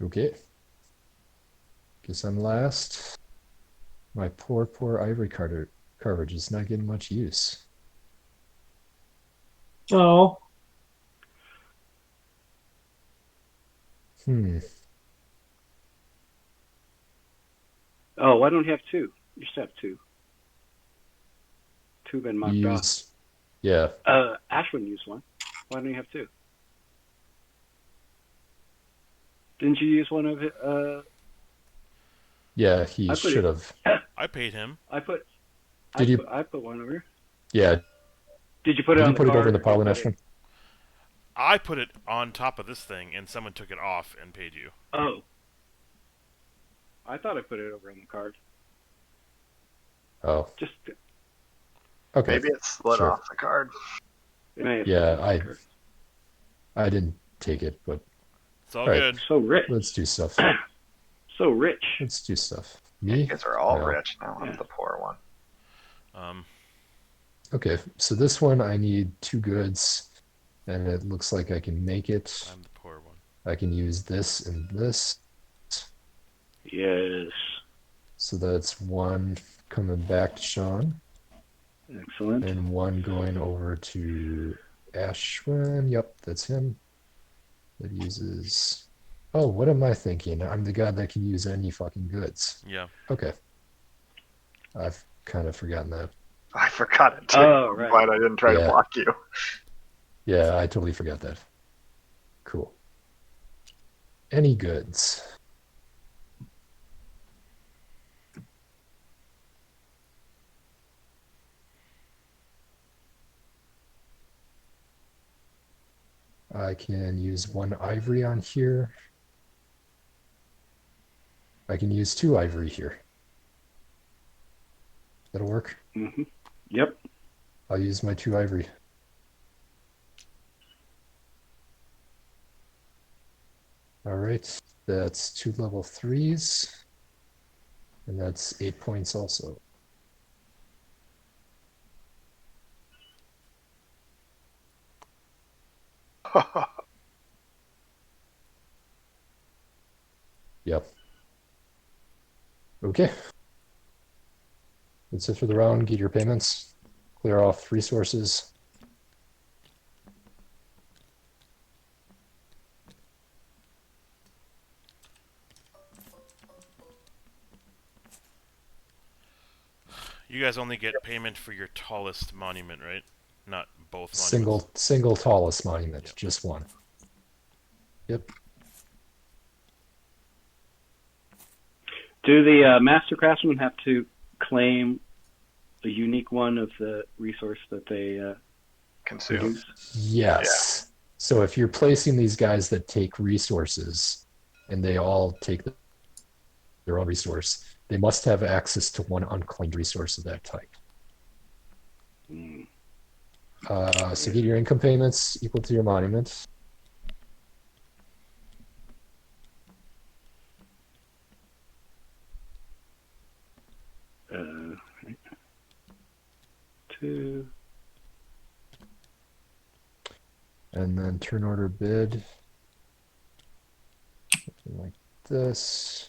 S2: Okay. Guess I'm last. My poor ivory carvage is not getting much use.
S1: Oh,
S3: Oh, why don't you have 2? You should have 2. 2 been marked off.
S2: Yeah.
S3: Ashwin used one. Why don't you have 2? Didn't you use one of it?
S2: Yeah, he should have.
S4: I paid him.
S3: I put one over here.
S2: Yeah.
S3: Did you put it
S2: Did
S3: on
S2: you put
S3: the
S2: it over in the
S3: card, or
S2: pile,
S3: did you put
S2: Ashwin?
S4: I put it on top of this thing, and someone took it off and paid you.
S3: Oh. I thought I put it over on the card.
S2: Oh.
S3: Just
S2: Okay.
S5: Maybe it's split
S2: Sure.
S5: off the card.
S2: Yeah, I didn't take it, but
S4: It's all
S2: Alright.
S4: good.
S3: So rich.
S2: let's do stuff.
S3: So rich.
S2: Let's do stuff.
S5: You
S2: Me?
S5: guys are all
S2: No.
S5: rich now. I'm
S3: Yeah.
S5: the poor one.
S2: Okay, so this one I need 2 goods, and it looks like I can make it.
S4: I'm the poor one.
S2: I can use this and this.
S3: Yes.
S2: So that's 1 coming back to Sean,
S3: Excellent.
S2: and 1 going over to Ashwin. Yep, that's him. That uses. Oh, what am I thinking? I'm the guy that can use any fucking goods.
S4: Yeah.
S2: Okay. I've kind of forgotten that.
S5: I forgot it too.
S3: Oh,
S5: I'm
S3: right.
S5: glad I didn't try to
S2: Yeah.
S5: block you.
S2: Yeah, I totally forgot that. Cool. Any goods? I can use 1 ivory on here. I can use 2 ivory here. That'll work.
S3: Mm-hmm. Yep.
S2: I'll use my 2 ivory. All right, that's 2 level 3s, and that's 8 points also. Yep. Okay. That's it for the round. Get your payments. Clear off resources.
S4: You guys only get payment for your tallest monument, right? Not both monuments.
S2: Single tallest monument,
S4: Yep.
S2: just 1. Yep.
S3: Do the master craftsmen have to claim a unique one of the resource that they
S5: Consume.
S3: produce?
S2: Yes. So if you're placing these guys that take resources, and they all take their own resource, they must have access to 1 unclaimed resource of that type.
S3: Mm.
S2: So get your income payments equal to your monument.
S3: Right. 2.
S2: And then turn order bid. Something like this.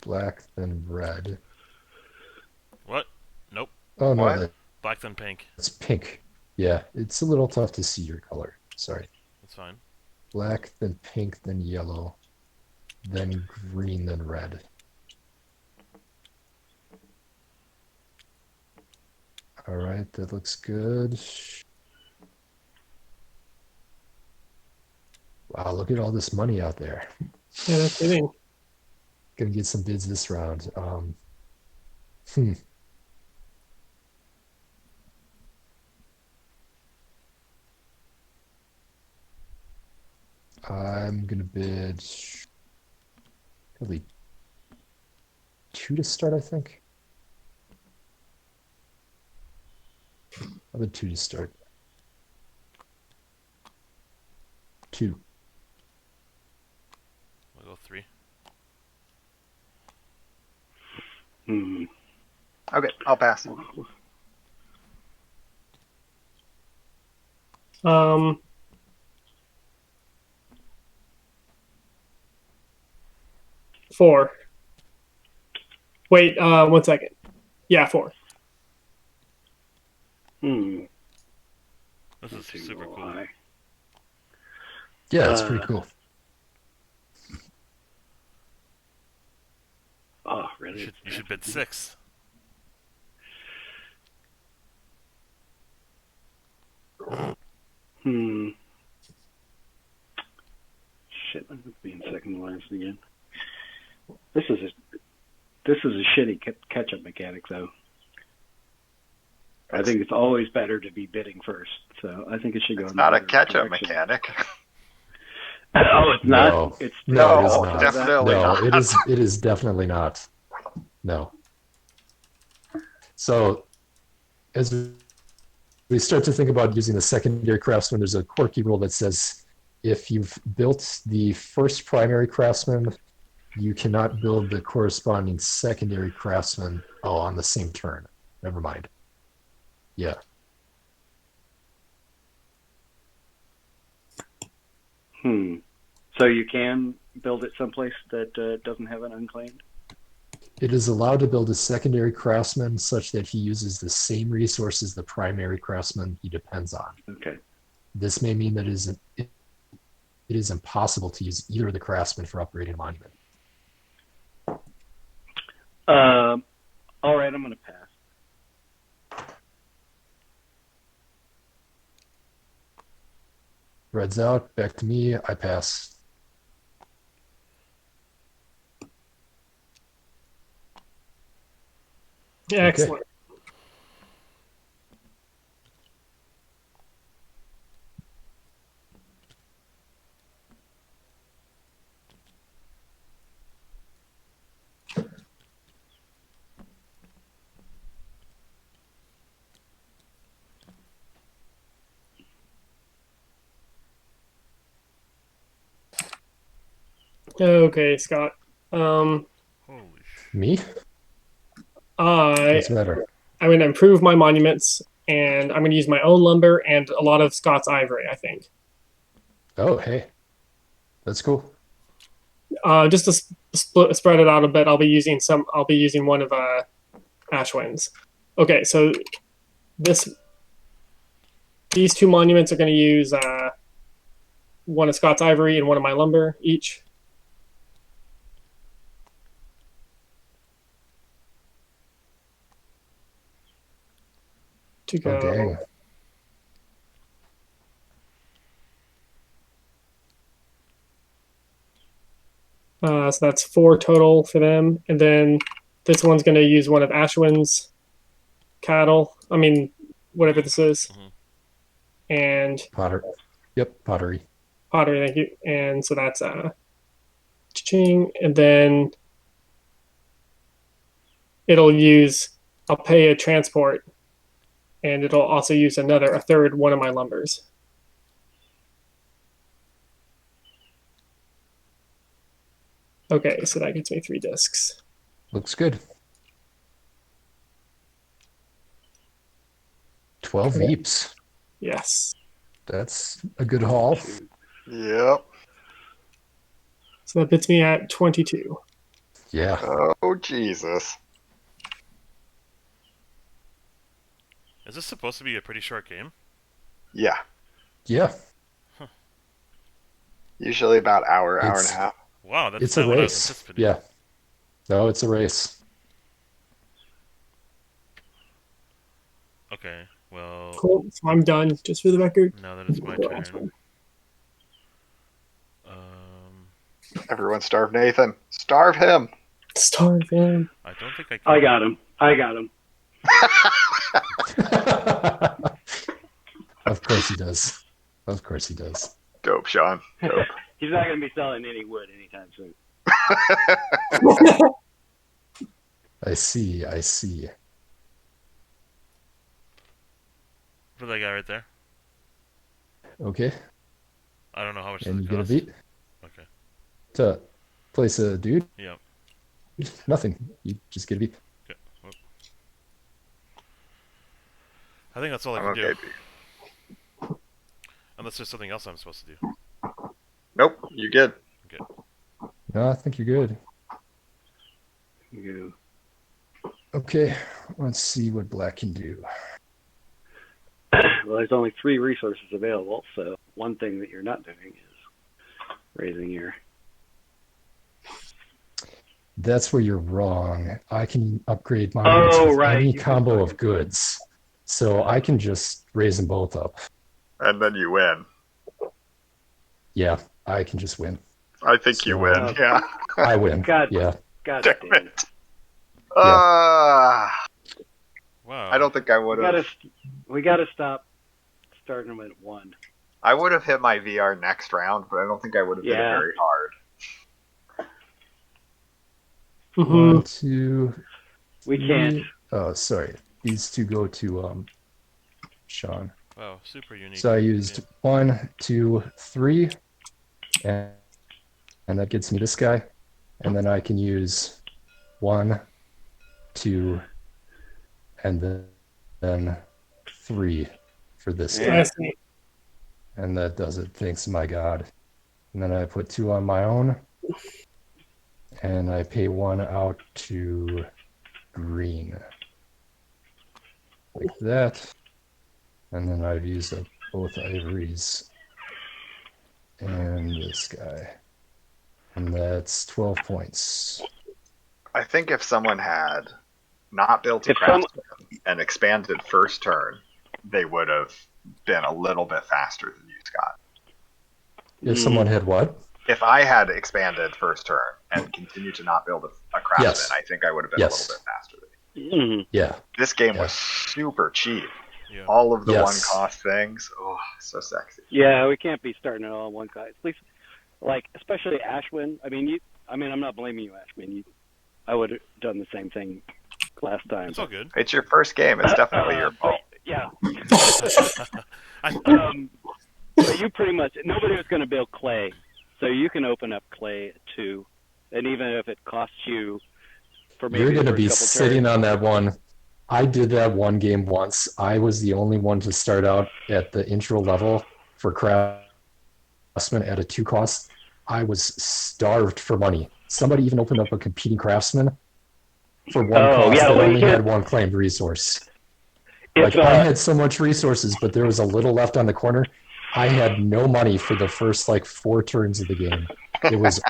S2: Black, then red.
S4: What? Nope.
S2: Oh no,
S5: What?
S4: Black then pink.
S2: that's pink. Yeah, it's a little tough to see your color. Sorry.
S4: That's fine.
S2: Black, then pink, then yellow, then green, then red. All right, that looks good. Wow, look at all this money out there.
S1: Yeah, no kidding.
S2: Gonna get some bids this round. I'm gonna bid probably 2 to start, I think. I'll bid 2 to start. 2.
S4: We'll go 3.
S3: Hmm.
S5: Okay, I'll pass.
S1: Um, four. Wait, 1 second. Yeah, 4.
S3: Hmm.
S4: This is
S3: Too
S4: super cool.
S3: high.
S2: Yeah, that's pretty cool.
S3: Oh, really?
S4: You should bid 6.
S3: Hmm. Shit, I'm being second last again. This is a shitty catch-up mechanic, though. I think it's always better to be bidding first, so I think it should go.
S5: It's
S3: in
S5: not
S3: the
S5: a
S3: other
S5: catch-up
S3: direction.
S5: mechanic.
S3: Oh, it's not.
S2: No.
S3: It's
S2: No, it is
S5: No,
S2: not.
S5: definitely
S2: No,
S5: not.
S2: it is definitely not. No. So as we start to think about using the secondary craftsman, there's a quirky rule that says if you've built the first primary craftsman, you cannot build the corresponding secondary craftsman on the same turn. Never mind. Yeah.
S3: So you can build it someplace that doesn't have an unclaimed?
S2: It is allowed to build a secondary craftsman such that he uses the same resources the primary craftsman he depends on.
S3: Okay.
S2: This may mean that it is impossible to use either of the craftsmen for upgrading a monument.
S3: All right, I'm going to pass.
S2: Red's out. Back to me. I pass.
S1: Yeah, excellent. Okay, Scott.
S4: Holy sh!
S2: Me?
S1: I'm
S2: What's the matter?
S1: going to improve my monuments, and I'm going to use my own lumber and a lot of Scott's ivory, I think.
S2: Oh, hey. That's cool.
S1: Just to spread it out a bit, I'll be using one of Ashwin's. Okay, so these two monuments are going to use one of Scott's ivory and one of my lumber each. To go.
S2: Oh, dang.
S1: So that's 4 total for them. And then this one's going to use one of Ashwin's cattle. I mean, whatever this is. And
S2: Potter. Yep, pottery.
S1: pottery, thank you. And so that's ching. And then I'll pay a transport, and it'll also use a third one of my lumbers. Okay, so that gets me 3 discs.
S2: Looks good. 12 Veeps.
S1: Yes.
S2: That's a good haul.
S5: Yep.
S1: So that puts me at 22.
S2: Yeah.
S5: Oh, Jesus.
S4: Is this supposed to be a pretty short game?
S5: Yeah.
S2: Yeah.
S5: Usually about hour and a
S2: It's-
S5: half.
S4: Wow, that's
S2: It's a
S4: not what I was
S2: race.
S4: anticipating.
S2: Yeah. No, it's a race.
S4: Okay, well,
S1: Cool. So I'm done, just for the record.
S4: now that it's my turn.
S5: Everyone starve Nathan. Starve him.
S1: Starve him.
S4: I don't think I can.
S3: I got him.
S2: Of course he does. Of course he does.
S5: Dope, Sean. Dope.
S3: He's not going to be selling any wood anytime soon.
S2: I see. I see.
S4: For that guy right there.
S2: Okay.
S4: I don't know how much
S2: And
S4: does
S2: you
S4: it
S2: get a
S4: cost.
S2: beat
S4: Okay.
S2: to place a dude?
S4: Yeah.
S2: Nothing. You just get a beat.
S4: Okay. Well, I think that's all I
S5: I'm
S4: can
S5: okay.
S4: do. Unless there's something else I'm supposed to do.
S5: Nope, you good.
S2: No, I think you're good.
S3: You
S2: Okay. Let's see what black can do.
S3: Well, there's only 3 resources available, so one thing that you're not doing is raising your...
S2: That's where you're wrong. I can upgrade monuments with
S3: right.
S2: any
S3: You can
S2: combo
S3: fucking-
S2: of goods. So I can just raise them both up.
S5: And then you win.
S2: Yeah, I can just win.
S5: I think you
S2: So-
S5: win. Yeah.
S2: I win.
S3: God.
S2: Yeah.
S3: God
S5: Damn
S3: damn it.
S5: it. Uh,
S4: Wow.
S5: I don't think I would have.
S3: We gotta stop starting them at 1.
S5: I would have hit my VR next round, but I don't think I would have hit it
S3: Yeah.
S5: very hard.
S1: Mhm.
S2: 1, 2.
S3: We can't.
S2: Oh, sorry. these two go to Sean.
S4: Wow, super unique.
S2: So I used 1, 2, 3, and that gets me this guy. And then I can use 1, 2, and then 3 for this
S3: Yeah.
S2: guy.
S1: I see.
S2: And that does it. Thanks, my God. And then I put 2 on my own. And I pay 1 out to green. Like that. And then I've used up both ivories and this guy. And that's 12 points.
S5: I think if someone had not built a
S3: If some-
S5: craftsman and expanded first turn, they would have been a little bit faster than you, Scott.
S2: If someone had what?
S5: If I had expanded first turn and continued to not build a craftsman,
S2: Yes.
S5: I think I would have been
S2: Yes.
S5: a little bit faster than you.
S3: Mhm.
S2: Yeah.
S5: This game
S2: Yeah.
S5: was super cheap.
S4: Yeah.
S5: All of the
S2: Yes.
S5: one cost things. Oh, so sexy.
S3: Yeah, we can't be starting it all on one guy. At least, like, especially Ashwin. I mean, I'm not blaming you, Ashwin. I would have done the same thing last time.
S4: It's all good.
S5: It's your first game. It's definitely your fault.
S3: But, yeah.
S4: I,
S3: But you pretty much nobody was going to build clay, so you can open up clay too, and even if it costs you for maybe
S2: You're going to
S3: the
S2: be
S3: first couple
S2: sitting
S3: turns,
S2: on that one. I did that one game once. I was the only one to start out at the intro level for craftsman at a 2 cost. I was starved for money. Somebody even opened up a competing craftsman for 1
S3: Oh,
S2: cost
S3: yeah,
S2: that
S3: well,
S2: only
S3: here-
S2: had 1 claimed resource.
S3: If,
S2: Like I had so much resources, but there was a little left on the corner. I had no money for the first like 4 turns of the game. It was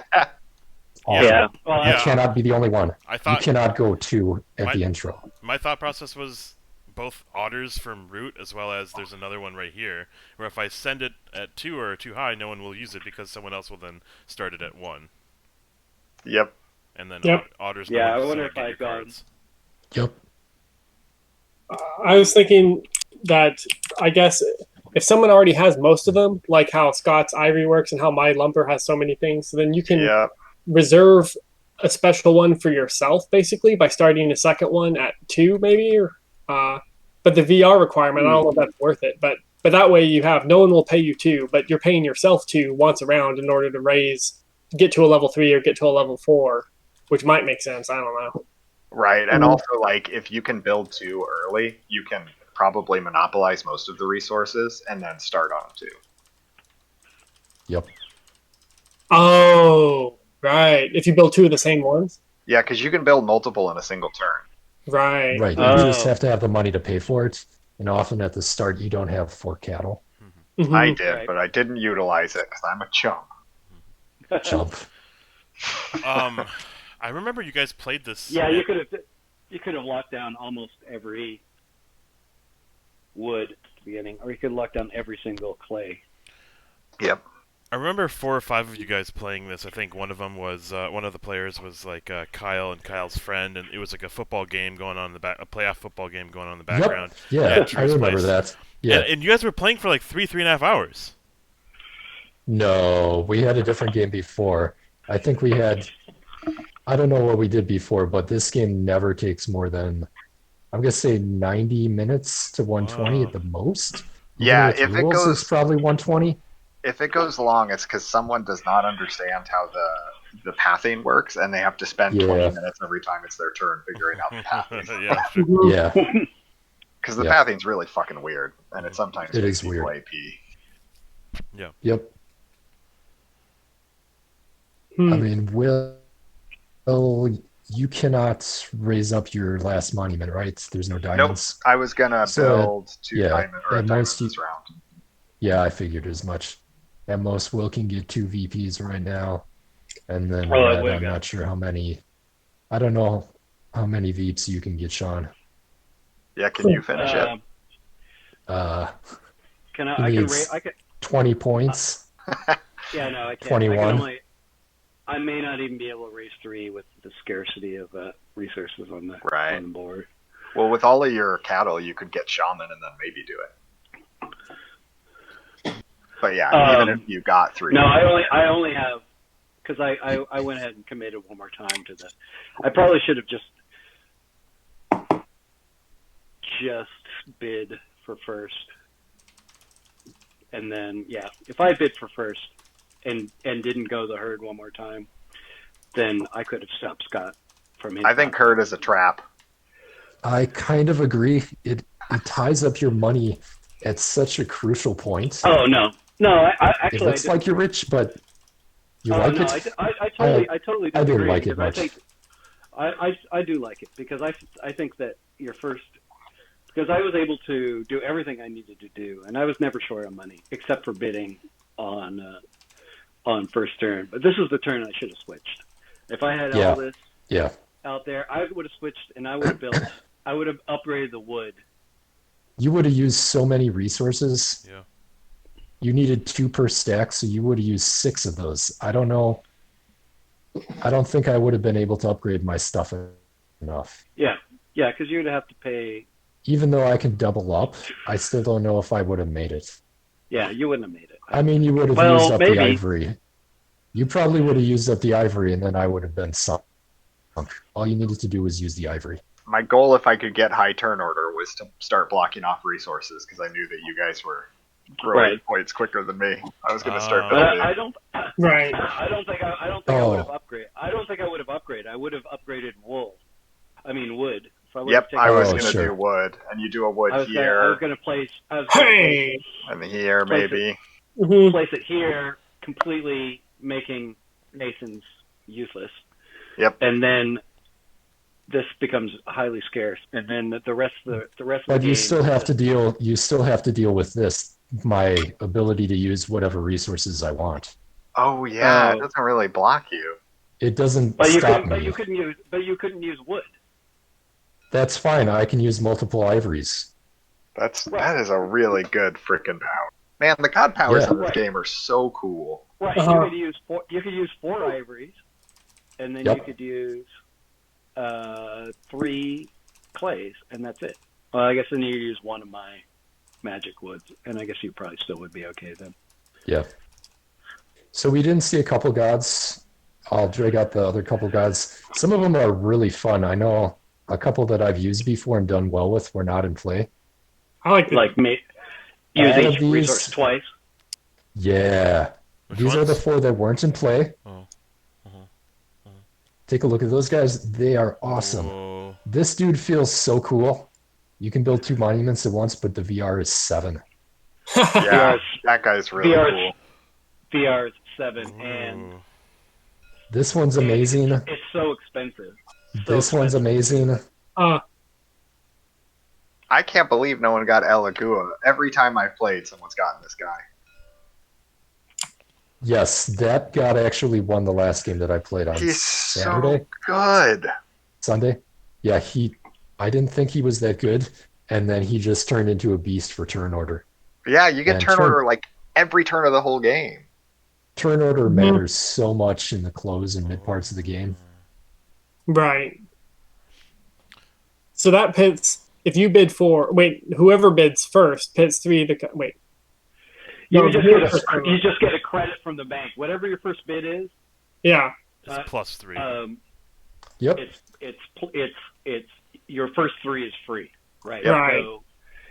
S2: awful.
S3: yeah, well,
S2: You
S4: Yeah.
S2: cannot be the only one.
S4: I
S2: You
S4: thought
S2: cannot go 2 at
S4: My-
S2: the intro.
S4: my thought process was both otters from root as well as there's another one right here where if I send it at 2 or too high, no one will use it because someone else will then start it at 1.
S5: Yep.
S4: And then
S1: Yep.
S4: otters
S3: Yeah,
S4: know
S3: I
S4: to
S3: wonder
S4: get
S3: if
S4: your
S3: I'd gone-
S4: cards.
S2: Yep.
S1: I was thinking that I guess if someone already has most of them, like how Scott's ivory works and how my lumber has so many things, then you can
S5: Yep.
S1: reserve a special one for yourself basically by starting a second one at 2 maybe or but the VR requirement, I don't know if that's worth it, but that way you have no one will pay you 2, but you're paying yourself 2 once around in order to get to a level 3 or get to a level 4, which might make sense. I don't know.
S5: Right. And also, like, if you can build 2 early, you can probably monopolize most of the resources and then start on 2.
S2: Yep.
S1: Oh, right. If you build 2 of the same ones,
S5: Yeah, because you can build multiple in a single turn.
S1: right?
S2: Right. You
S3: Oh.
S2: just have to have the money to pay for it. And often at the start, you don't have 4 cattle.
S1: Mhm.
S5: I did,
S3: Right.
S5: but I didn't utilize it because I'm a chump.
S2: Jump.
S4: I remember you guys played this.
S3: Yeah, you could have locked down almost every wood at the beginning, or you could lock down every single clay.
S5: Yep.
S4: I remember 4 or 5 of you guys playing this. I think one of them was one of the players was like Kyle and Kyle's friend, and it was like a football game going on in the back, a playoff football game going on in the background.
S2: Yep. Yeah,
S4: at
S2: I
S4: Drew's
S2: remember
S4: place.
S2: that. Yeah.
S4: And you guys were playing for like 3.5 hours.
S2: No, we had a different game before. I think we had, I don't know what we did before, but this game never takes more than, I'm going to say 90 minutes to 120
S4: Wow.
S2: at the most.
S5: Yeah,
S2: Even
S5: if it
S2: rules,
S5: goes-
S2: it's probably 120.
S5: If it goes long, it's because someone does not understand how the pathing works, and they have to spend
S2: Yeah.
S5: 20 minutes every time it's their turn figuring out the pathing.
S4: Yeah, sure.
S1: Mhm.
S2: Yeah.
S5: Because the
S2: Yeah.
S5: pathing's really fucking weird, and it sometimes
S2: It
S5: makes
S2: is
S5: people
S2: weird.
S5: AP.
S2: Yep.
S1: Hmm.
S2: I mean, you cannot raise up your last monument, right? There's no
S5: Nope.
S2: diamonds.
S5: I was gonna
S2: So,
S5: build 2
S2: yeah,
S5: diamond or a
S2: at
S5: diamond
S2: most
S5: this round.
S2: Yeah, I figured as much. At most, Will can get 2 VPs right now. And then
S3: Oh,
S2: Red,
S3: wait,
S2: I'm
S3: yeah.
S2: not sure how many. I don't know how many VPs you can get, Sean.
S5: Yeah, can you finish it?
S2: Uh,
S3: Can
S2: He
S3: I? I can
S2: needs-
S3: rate. I can.
S2: 20 points.
S3: Yeah, no, I can't.
S2: 21.
S3: I may not even be able to raise 3 with the scarcity of resources on the
S5: Right.
S3: on the board.
S5: Well, with all of your cattle, you could get shaman and then maybe do it. But yeah, even if you got 3.
S3: No, I only have because I went ahead and committed one more time to the. I probably should have just just bid for first, and then if I bid for first and didn't go the herd one more time, then I could have stopped Scott from his.
S5: I think herd is a trap.
S2: I kind of agree. It ties up your money at such a crucial point.
S3: Oh no, I
S2: It
S3: actually
S2: looks like you're rich, but you like
S3: no,
S2: it.
S3: I totally
S2: I didn't
S3: disagree
S2: like it
S3: because I
S2: much.
S3: think I do like it because I think that your first, because I was able to do everything I needed to do and I was never short on money except for bidding on first turn. But this is the turn I should have switched. If I had all this
S2: Yeah.
S3: out there, I would have switched and I would have built. I would have upgraded the wood.
S2: You would have used so many resources.
S4: Yeah.
S2: You needed 2 per stack, so you would have used 6 of those. I don't know. I don't think I would have been able to upgrade my stuff enough.
S3: Yeah, because you'd have to pay.
S2: Even though I can double up, I still don't know if I would have made it.
S3: Yeah, you wouldn't have made it.
S2: I mean, you would have
S3: Well,
S2: used up
S3: maybe.
S2: the ivory. You probably would have used up the ivory, and then I would have been sunk. All you needed to do was use the ivory.
S5: My goal, if I could get high turn order, was to start blocking off resources because I knew that you guys were growing
S3: Right.
S5: points quicker than me. I was going to start
S3: But
S5: building.
S3: I don't.
S1: Right.
S3: I don't think I would have upgraded. I don't think I would have upgraded. I would have upgraded wood. If I would
S5: Yep,
S3: have taken
S5: I was
S2: Oh,
S5: going to
S2: sure.
S5: do wood, and you do a wood
S3: I was
S5: here,
S3: going to place.
S1: Hey.
S5: and here
S3: place
S5: maybe.
S1: Mhm.
S3: place it here, completely making Nathan's useless.
S5: Yep.
S3: And then this becomes highly scarce, and then the rest of the
S2: But
S3: game.
S2: you still have to deal. You still have to deal with this. My ability to use whatever resources I want.
S5: Oh yeah, it
S3: Oh.
S5: doesn't really block you.
S2: It doesn't
S3: But you
S2: stop
S3: couldn't.
S2: me.
S3: But you couldn't use wood.
S2: That's fine. I can use multiple ivories.
S5: That is a really good freaking power. Man, the god powers
S2: Yeah.
S5: in this
S3: Right.
S5: game are so cool.
S3: Right.
S1: Uh-huh.
S3: You could use four. You could use 4 ivories, and then
S2: Yep.
S3: you could use 3 clays, and that's it. Well, I guess then you use 1 of my magic woods, and I guess you probably still would be okay then.
S2: Yeah. So we didn't see a couple gods. I'll drag out the other couple gods. Some of them are really fun. I know a couple that I've used before and done well with were not in play.
S1: I like the
S3: Like use
S2: Out of
S3: each
S2: these-
S3: resource twice.
S2: Yeah.
S4: Which
S2: These are the
S4: ones?
S2: 4 that weren't in play.
S4: Oh.
S2: Take a look at those guys. They are awesome.
S4: Whoa.
S2: This dude feels so cool. You can build 2 monuments at once, but the VR is 7.
S5: Yeah,
S3: VR's
S5: that guy's really
S3: VR's
S5: cool.
S3: VR is 7, and
S4: Ooh.
S2: This one's amazing.
S3: it's so expensive. So
S2: This one's
S3: expensive.
S2: amazing.
S5: I can't believe no one got El Agua. Every time I've played, someone's gotten this guy.
S2: Yes, that god actually won the last game that I played on
S5: He's
S2: Saturday,
S5: so good.
S2: Sunday. Yeah, I didn't think he was that good, and then he just turned into a beast for turn order.
S5: Yeah, you get
S2: And
S5: turn
S2: turn-
S5: order like every turn of the whole game.
S2: Turn order
S1: Mhm.
S2: matters so much in the close and mid parts of the game.
S1: right. So that pits. If you bid for whoever bids first pits 3 to wait.
S3: You
S1: No,
S3: just
S1: you're
S3: get
S1: first.
S3: you just get a credit from the bank. Whatever your first bid is,
S1: Yeah.
S4: It's +3.
S2: Yep.
S3: it's your first 3 is free, right?
S5: Yep.
S1: Right.
S3: So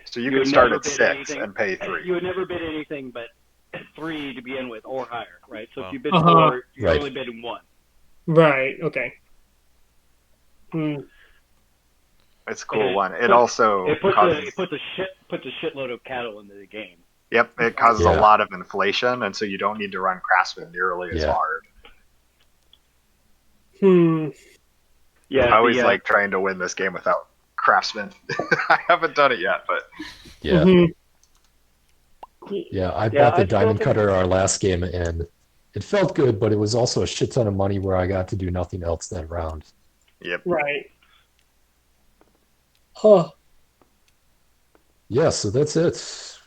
S5: So you
S3: You
S5: can
S3: would
S5: start
S3: never
S5: at
S3: bid
S5: 6
S3: anything.
S5: and pay
S3: you
S5: 3.
S3: would never bid anything but 3 to begin with or higher, right? So
S4: Wow.
S3: if you bid
S1: Uh-huh.
S3: 4, you're
S2: Right.
S3: only bidding 1.
S1: Right. Okay. Hmm.
S5: It's a cool
S3: It
S5: one. It
S3: puts-
S5: also
S3: It puts
S5: causes,
S3: a shitload of cattle into the game.
S5: yep, it causes a
S2: Yeah.
S5: lot of inflation, and so you don't need to run Craftsman nearly as
S2: Yeah.
S5: hard.
S3: Yeah,
S5: I always
S3: the,
S5: like trying to win this game without Craftsman. I haven't done it yet, but
S2: Yeah.
S1: Mhm.
S2: Yeah, I
S3: Yeah,
S2: bought the
S3: I still
S2: diamond
S3: think-
S2: cutter our last game, and it felt good, but it was also a shit ton of money where I got to do nothing else that round.
S5: yep.
S1: Right. Huh.
S2: Yeah, so that's it.